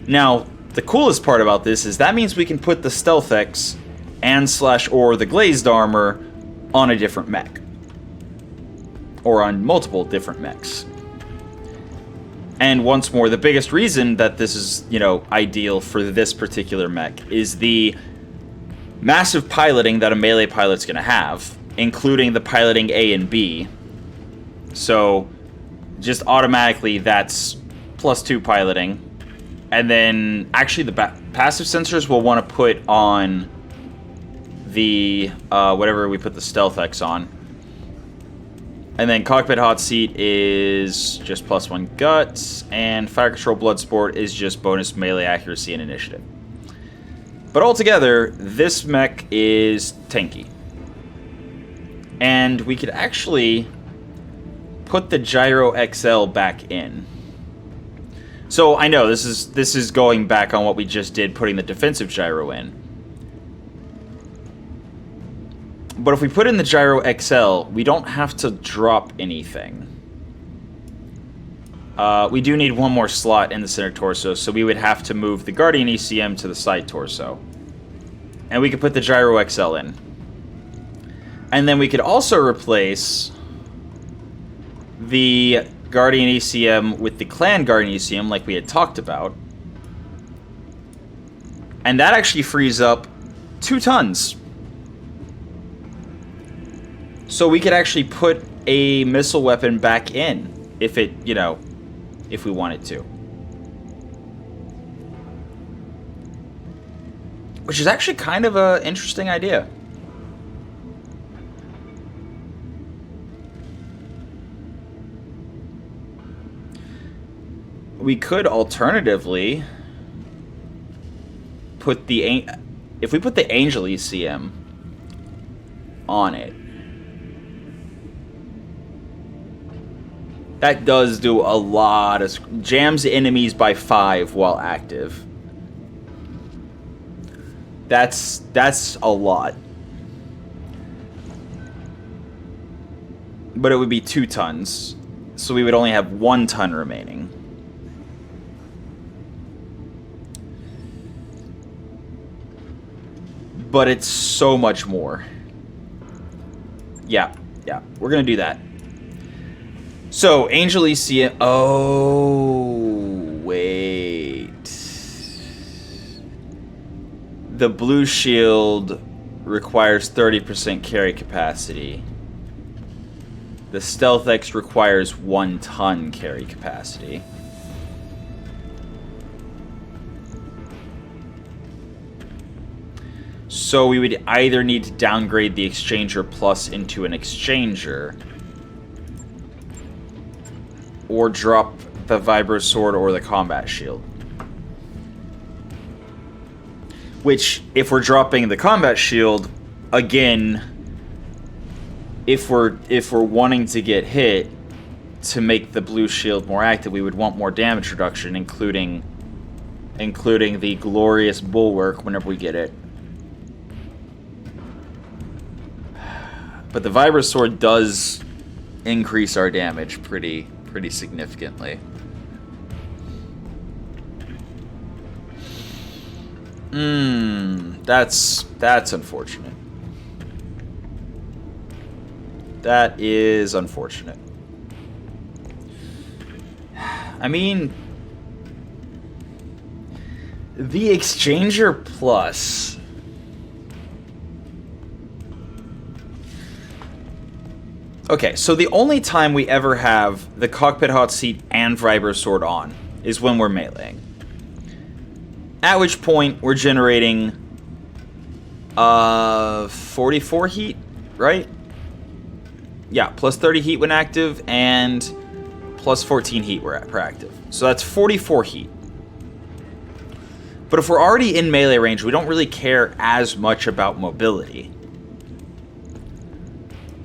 Now, the coolest part about this is that means we can put the Stealth X and or the glazed armor on a different mech. Or on multiple different mechs. And once more, the biggest reason that this is, ideal for this particular mech is the massive piloting that a melee pilot's going to have, including the piloting A and B. So, just automatically, that's +2 piloting. And then, actually, the passive sensors we'll want to put on the, whatever we put the Stealth X on. And then Cockpit Hot Seat is just +1 Guts, and Fire Control Bloodsport is just bonus melee accuracy and initiative. But altogether, this mech is tanky. And we could actually put the Gyro XL back in. So I know this is going back on what we just did, putting the defensive gyro in. But if we put in the Gyro XL, we don't have to drop anything. We do need one more slot in the center torso, so we would have to move the Guardian ECM to the side torso. And we could put the Gyro XL in. And then we could also replace the Guardian ECM with the Clan Guardian ECM like we had talked about. And that actually frees up 2 tons. So we could actually put a missile weapon back in if it, if we wanted to. Which is actually kind of an interesting idea. We could alternatively put the... If we put the Angel ECM on it, that does do a lot of... Jams enemies by 5 while active. That's a lot. But it would be 2 tons. So we would only have 1 ton remaining. But it's so much more. Yeah, we're gonna do that. So, Angel ECM... Oh, wait. the blue shield requires 30% carry capacity. The Stealth X requires 1 ton carry capacity. So we would either need to downgrade the Exchanger Plus into an Exchanger, or drop the Vibro Sword or the Combat Shield. Which, if we're dropping the Combat Shield, again, if we're wanting to get hit to make the blue shield more active, we would want more damage reduction, including the glorious Bulwark whenever we get it. But the Vibro Sword does increase our damage pretty significantly. That's unfortunate. That is unfortunate. I mean, the Exchanger Plus. Okay, so the only time we ever have the Cockpit Hot Seat and Vibro Sword on is when we're meleeing. At which point, we're generating 44 heat, right? Yeah, plus 30 heat when active, and plus 14 heat per active. So that's 44 heat. But if we're already in melee range, we don't really care as much about mobility.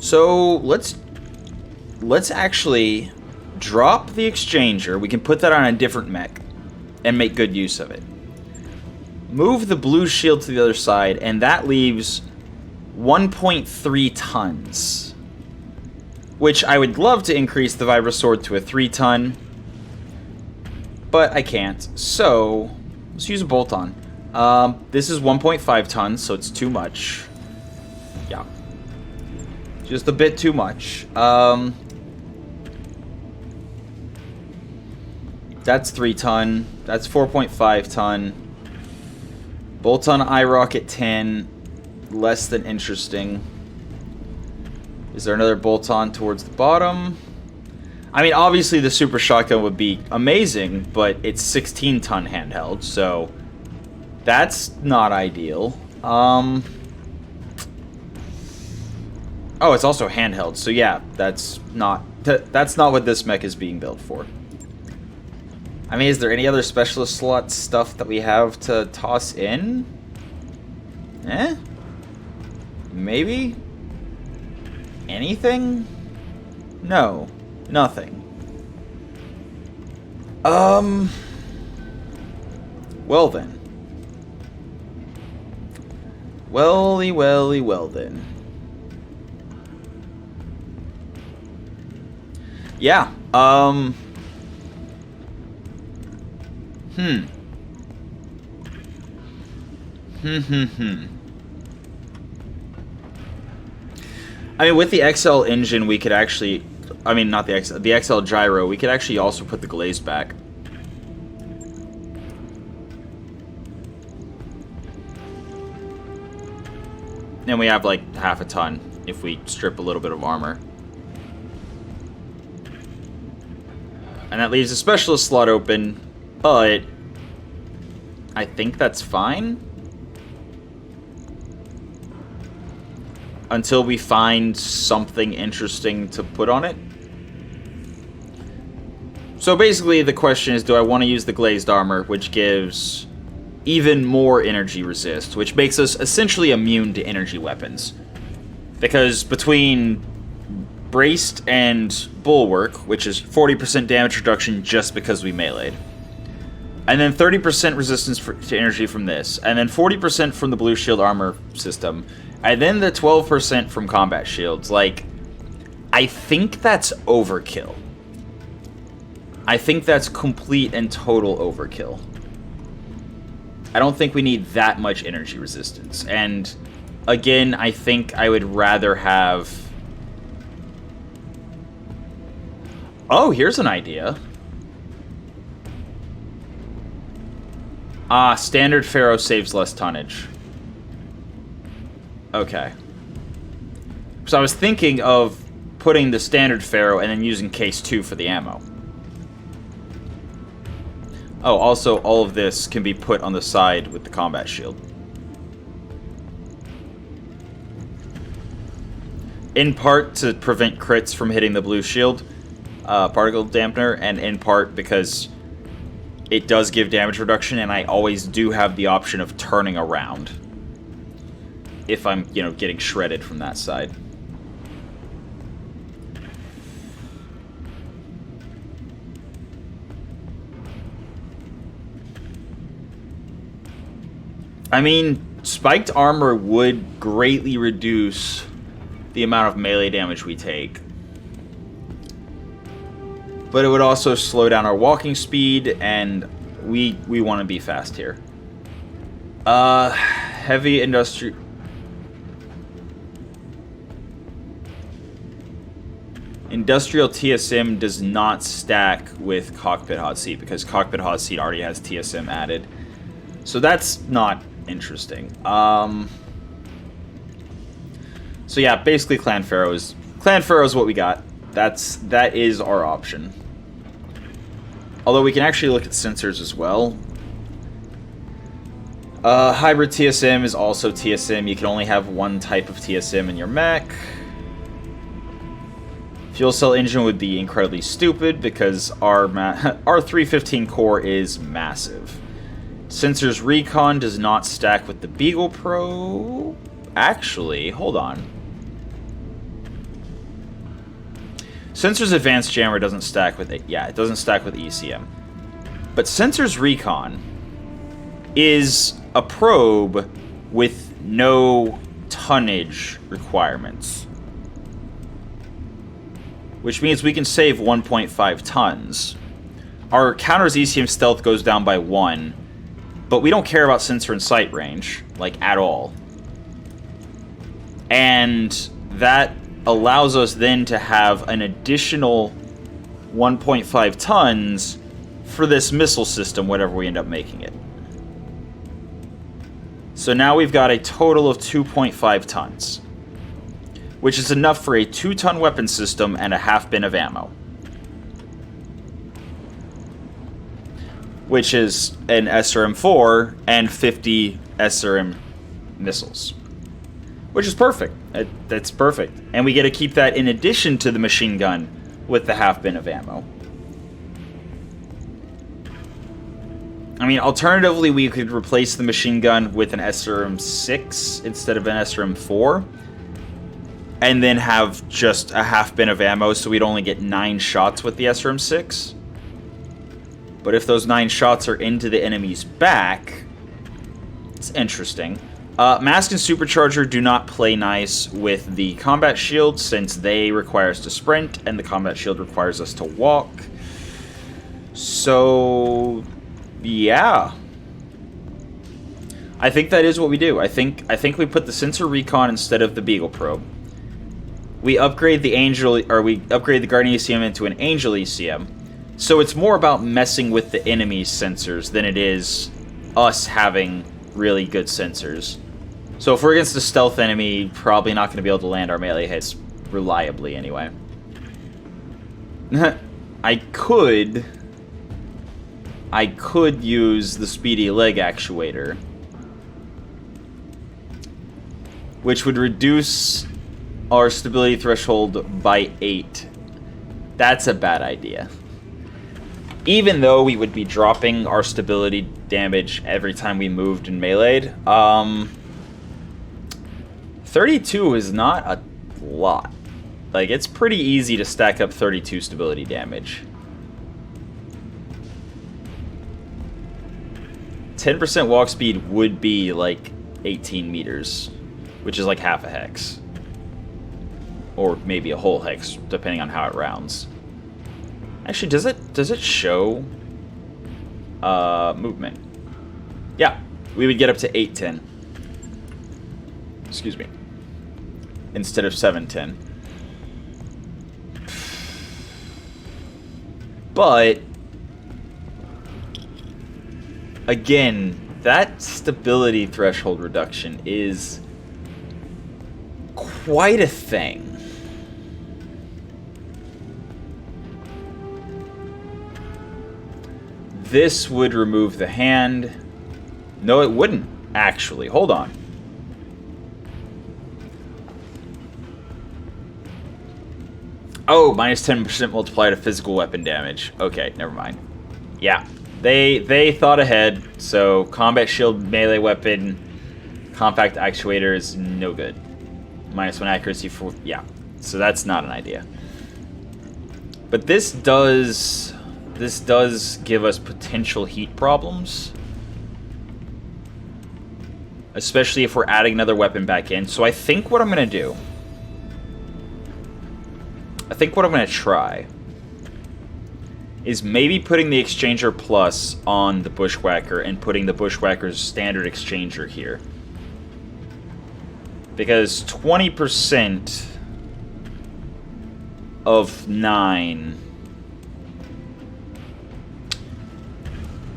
So let's actually drop the Exchanger. We can put that on a different mech and make good use of it. Move the blue shield to the other side, and that leaves 1.3 tons. Which I would love to increase the Vibro Sword to a 3 ton, but I can't. So let's use a bolt-on. This is 1.5 tons, so it's too much. Yeah. Just a bit too much. That's 3 ton. That's 4.5 ton. Bolt-on iRocket 10. Less than interesting. Is there another bolt-on towards the bottom? I mean, obviously the Super Shotgun would be amazing, but it's 16 ton handheld, so that's not ideal. Oh, it's also handheld, so yeah, that's not what this mech is being built for. I mean, is there any other specialist slot stuff that we have to toss in? Maybe? Anything? No. Nothing. Well then. Well then. Yeah, I mean, with the XL engine, we could actually... I mean, not the XL... The XL gyro, we could actually also put the glaze back. And we have, like, half a ton if we strip a little bit of armor. And that leaves a specialist slot open, but... I think that's fine. Until we find something interesting to put on it. So basically the question is, do I want to use the glazed armor, which gives even more energy resist, which makes us essentially immune to energy weapons. Because between braced and bulwark, which is 40% damage reduction just because we meleeed, and then 30% resistance to energy from this, and then 40% from the blue shield armor system, and then the 12% from combat shields. Like, I think that's overkill. I think that's complete and total overkill. I don't think we need that much energy resistance. And, again, I think I would rather have... Oh, here's an idea. Standard Pharaoh saves less tonnage. Okay. So I was thinking of putting the standard Pharaoh and then using case 2 for the ammo. Oh, also, all of this can be put on the side with the combat shield. In part to prevent crits from hitting the blue shield particle dampener, and in part because it does give damage reduction, and I always do have the option of turning around if I'm, you know, getting shredded from that side. I mean, spiked armor would greatly reduce the amount of melee damage we take. But it would also slow down our walking speed, and we want to be fast here. Heavy industry... Industrial TSM does not stack with Cockpit Hot Seat, because Cockpit Hot Seat already has TSM added. So that's not interesting. So yeah, basically Clan Pharaoh is what we got. That is our option. Although we can actually look at sensors as well. Hybrid TSM is also TSM. You can only have one type of TSM in your mech. Fuel cell engine would be incredibly stupid because our 315 core is massive. Sensors Recon does not stack with the Beagle Pro. Actually, hold on. Sensors Advanced Jammer doesn't stack with it. Yeah, it doesn't stack with ECM. But Sensors Recon is a probe with no tonnage requirements. Which means we can save 1.5 tons. Our counter's ECM stealth goes down by 1, but we don't care about sensor and sight range, like, at all. And that allows us then to have an additional 1.5 tons for this missile system, whatever we end up making it. So now we've got a total of 2.5 tons, which is enough for a 2-ton weapon system and a half bin of ammo. Which is an SRM-4 and 50 SRM missiles. Which is perfect. That's perfect. And we get to keep that in addition to the machine gun with the half bin of ammo. I mean, alternatively, we could replace the machine gun with an SRM-6 instead of an SRM-4. And then have just a half bin of ammo, so we'd only get 9 shots with the SRM-6. But if those 9 shots are into the enemy's back, it's interesting. Mask and Supercharger do not play nice with the combat shield, since they require us to sprint, and the combat shield requires us to walk. So, yeah. I think that is what we do. I think we put the Sensor Recon instead of the Beagle Probe. We upgrade the upgrade the Guardian ECM into an Angel ECM. So it's more about messing with the enemy's sensors than it is us having really good sensors. So if we're against a stealth enemy, probably not going to be able to land our melee hits reliably anyway. I could use the speedy leg actuator, which would reduce our stability threshold by 8. That's a bad idea. Even though we would be dropping our stability damage every time we moved and meleeed, 32 is not a lot. Like, it's pretty easy to stack up 32 stability damage. 10% walk speed would be like 18 meters, which is like half a hex. Or maybe a whole hex, depending on how it rounds. Actually, does it show movement? Yeah, we would get up to 810. Excuse me. Instead of 710. But again, that stability threshold reduction is quite a thing. This would remove the hand. No, it wouldn't, actually. Hold on. Oh, minus 10% multiplier to physical weapon damage. Okay, never mind. Yeah, they thought ahead. So combat shield, melee weapon, compact actuator is no good. Minus 1 accuracy for... Yeah, so that's not an idea. But this does give us potential heat problems. Especially if we're adding another weapon back in. So I think what I'm going to do... I think what I'm going to try is maybe putting the Exchanger Plus on the Bushwhacker and putting the Bushwhacker's standard Exchanger here. Because 20% of 9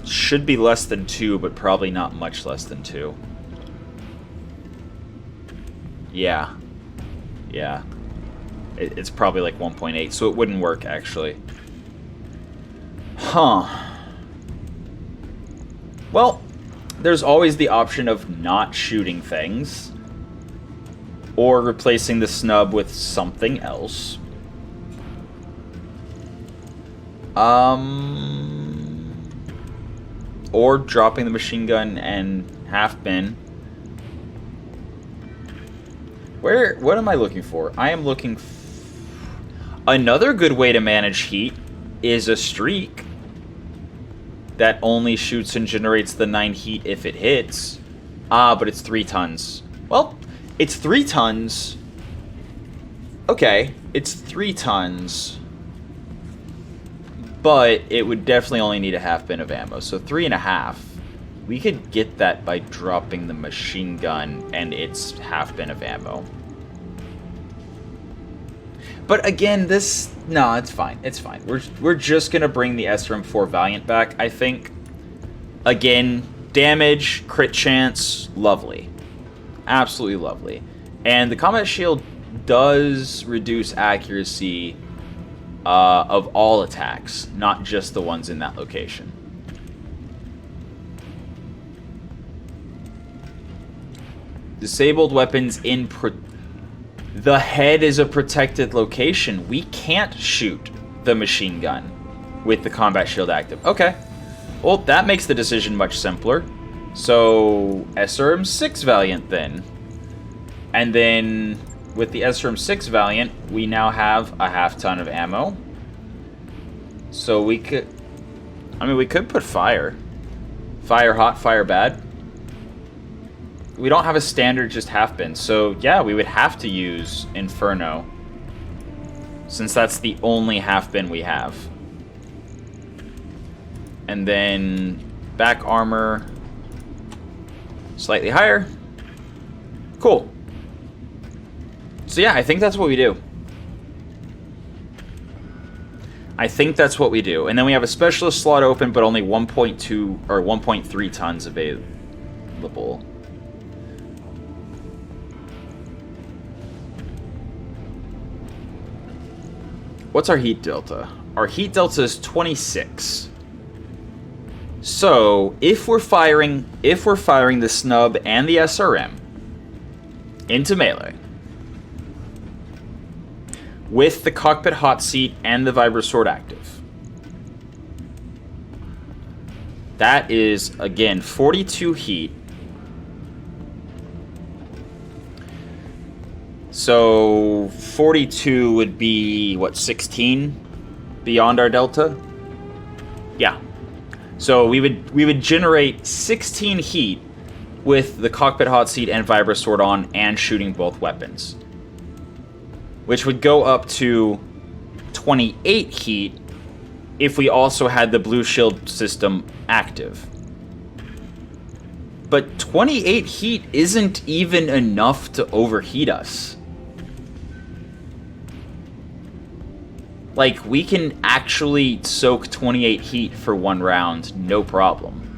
should be less than 2, but probably not much less than 2. Yeah. Yeah. It's probably like 1.8, so it wouldn't work, actually. Huh. Well, there's always the option of not shooting things. Or replacing the snub with something else. Or dropping the machine gun and half bin. What am I looking for? I am looking... Another good way to manage heat is a streak that only shoots and generates the 9 heat if it hits. Ah, but it's 3 tons. Well, it's 3 tons. Okay, it's 3 tons. But it would definitely only need a half bin of ammo. So 3.5. We could get that by dropping the machine gun and its half bin of ammo. But again, this... No, it's fine. It's fine. We're just going to bring the SRM-4 Valiant back, I think. Again, damage, crit chance, lovely. Absolutely lovely. And the combat shield does reduce accuracy of all attacks, not just the ones in that location. Disabled weapons in... The head is a protected location. We can't shoot the machine gun with the combat shield active. Okay. Well, that makes the decision much simpler. So, SRM-6 Valiant then. And then, with the SRM-6 Valiant, we now have a half ton of ammo. So we could... I mean, we could put fire. Fire hot, fire bad. We don't have a standard just half bin, so yeah, we would have to use Inferno, since that's the only half bin we have. And then back armor, slightly higher. Cool. So yeah, I think that's what we do. I think that's what we do. And then we have a specialist slot open, but only 1.2 or 1.3 tons available. What's our heat delta? Our heat delta is 26. So, if we're firing the snub and the SRM into melee with the cockpit hot seat and the vibrosword active, that is again 42 heat. So 42 would be, what, 16 beyond our delta? Yeah. So we would generate 16 heat with the cockpit hot seat and vibrosword on and shooting both weapons. Which would go up to 28 heat if we also had the blue shield system active. But 28 heat isn't even enough to overheat us. Like, we can actually soak 28 heat for 1 round, no problem.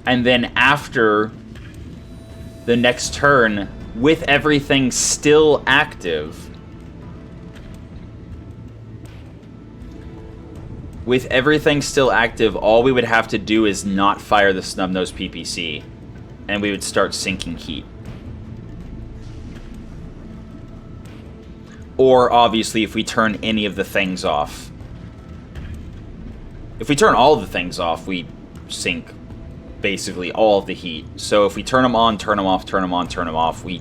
And then after the next turn with everything still active. With everything still active, all we would have to do is not fire the snub-nosed PPC, and we would start sinking heat. Or, obviously, if we turn any of the things off. If we turn all of the things off, we sink basically all of the heat. So if we turn them on, turn them off, turn them on, turn them off, we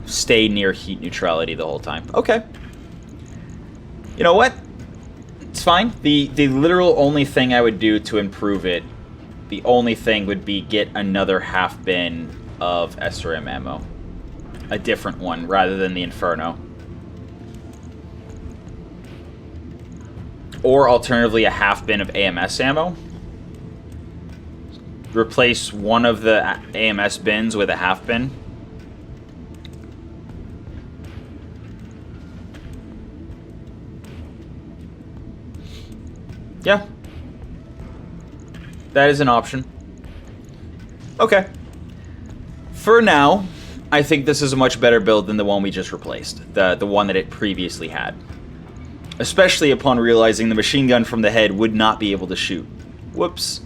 stay near heat neutrality the whole time. Okay. You know what? It's fine. The literal only thing I would do to improve it, the only thing would be get another half bin of SRM ammo. A different one rather than the Inferno. Or alternatively a half bin of AMS ammo. Replace one of the AMS bins with a half bin. Yeah. That is an option. Okay. For now, I think this is a much better build than the one we just replaced. The one that it previously had. Especially upon realizing the machine gun from the head would not be able to shoot. Whoops.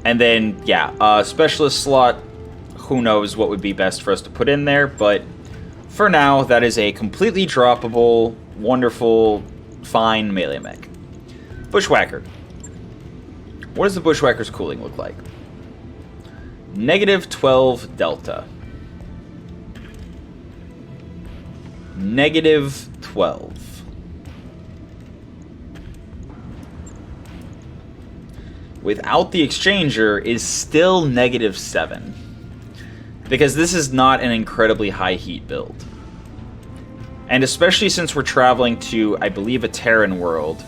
And then, yeah, specialist slot, who knows what would be best for us to put in there, but for now, that is a completely droppable, wonderful, fine melee mech. Bushwhacker. What does the Bushwhacker's cooling look like? -12 delta. -12. Without the exchanger is still -7. Because this is not an incredibly high heat build. And especially since we're traveling to, I believe, a Terran world,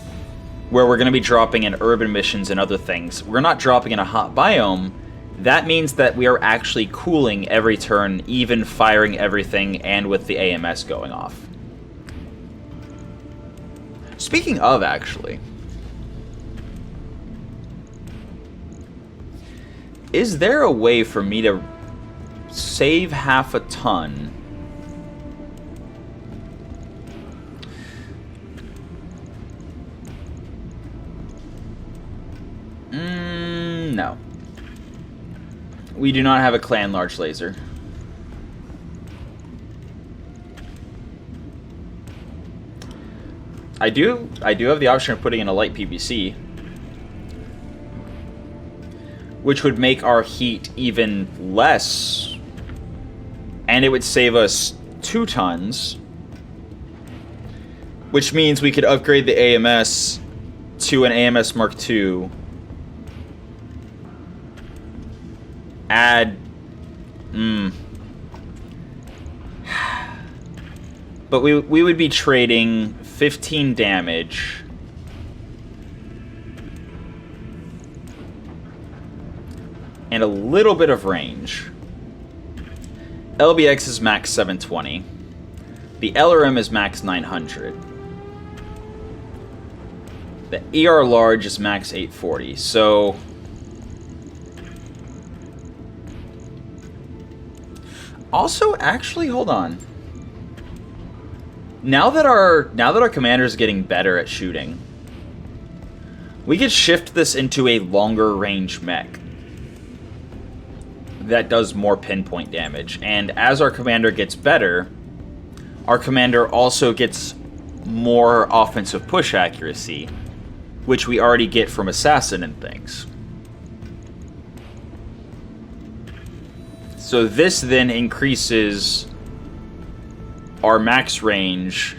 where we're going to be dropping in urban missions and other things, we're not dropping in a hot biome. That means that we are actually cooling every turn, even firing everything and with the AMS going off. Speaking of, actually, is there a way for me to save half a ton? No. We do not have a clan large laser. I do have the option of putting in a light PPC, which would make our heat even less, and it would save us 2 tons, which means we could upgrade the AMS to an AMS Mark II, add... But we would be trading 15 damage and a little bit of range. LBX is max 720. The LRM is max 900. The ER large is max 840. So also, actually, hold on. Now that our commander is getting better at shooting, we could shift this into a longer range mech that does more pinpoint damage. And as our commander gets better, our commander also gets more offensive push accuracy, which we already get from Assassin and things. So this then increases our max range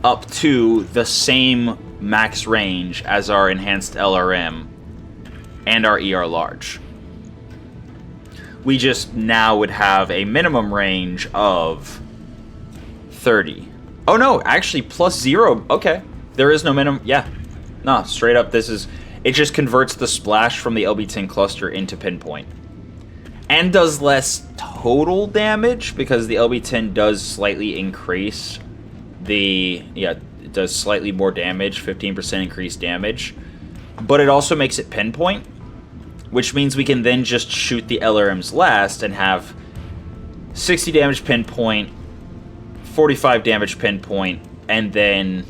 up to the same max range as our enhanced LRM and our ER large. We just now would have a minimum range of 30. Oh no, actually +0. Okay, there is no minimum. Yeah, no, straight up this is... It just converts the splash from the LB10 cluster into pinpoint. And does less total damage, because the LB10 does slightly increase the... Yeah, it does slightly more damage, 15% increased damage. But it also makes it pinpoint. which means we can then just shoot the LRMs last and have 60 damage pinpoint, 45 damage pinpoint, and then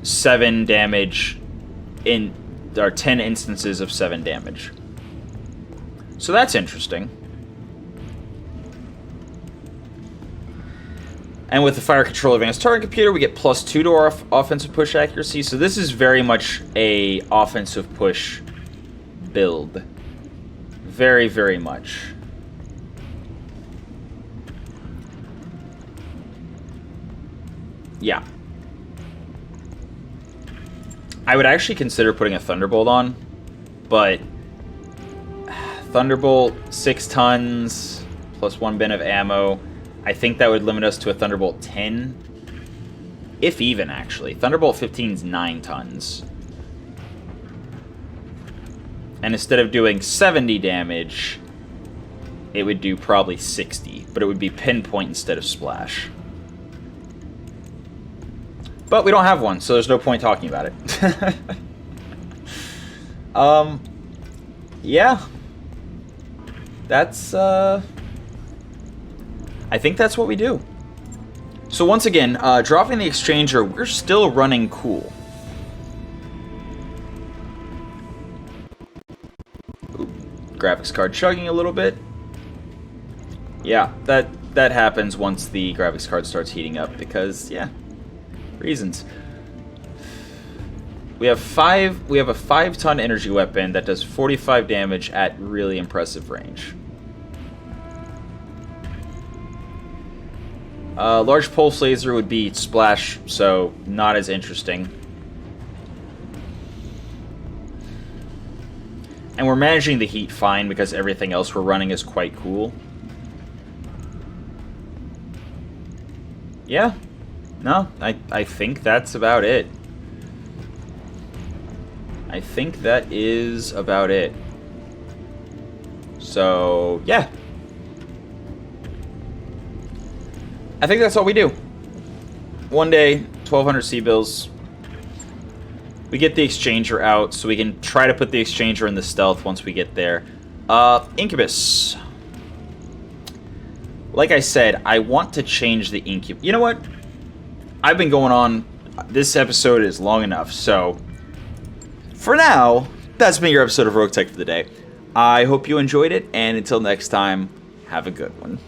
7 damage in our 10 instances of 7 damage. So that's interesting. And with the Fire Control Advanced Target Computer, we get +2 to our offensive push accuracy. So this is very much a offensive push build. Very, very much. Yeah. I would actually consider putting a Thunderbolt on, but Thunderbolt, 6 tons, plus 1 bin of ammo. I think that would limit us to a Thunderbolt 10, if even, actually. Thunderbolt 15 is 9 tons. And instead of doing 70 damage, it would do probably 60, but it would be pinpoint instead of splash. But we don't have one, so there's no point talking about it. Yeah. That's, I think that's what we do. So once again, dropping the Exchanger, we're still running cool. Ooh, graphics card chugging a little bit. Yeah, that happens once the graphics card starts heating up because, yeah, reasons. We have a 5-ton energy weapon that does 45 damage at really impressive range. Large pulse laser would be splash, so not as interesting. And we're managing the heat fine because everything else we're running is quite cool. Yeah. No, I think that's about it. I think that is about it. So, yeah. I think that's all we do. One day, 1,200 C-bills. We get the Exchanger out, so we can try to put the Exchanger in the stealth once we get there. Incubus. Like I said, I want to change the Incubus. You know what? I've been going on. This episode is long enough, so for now, that's been your episode of Roguetech for the day. I hope you enjoyed it, and until next time, have a good one.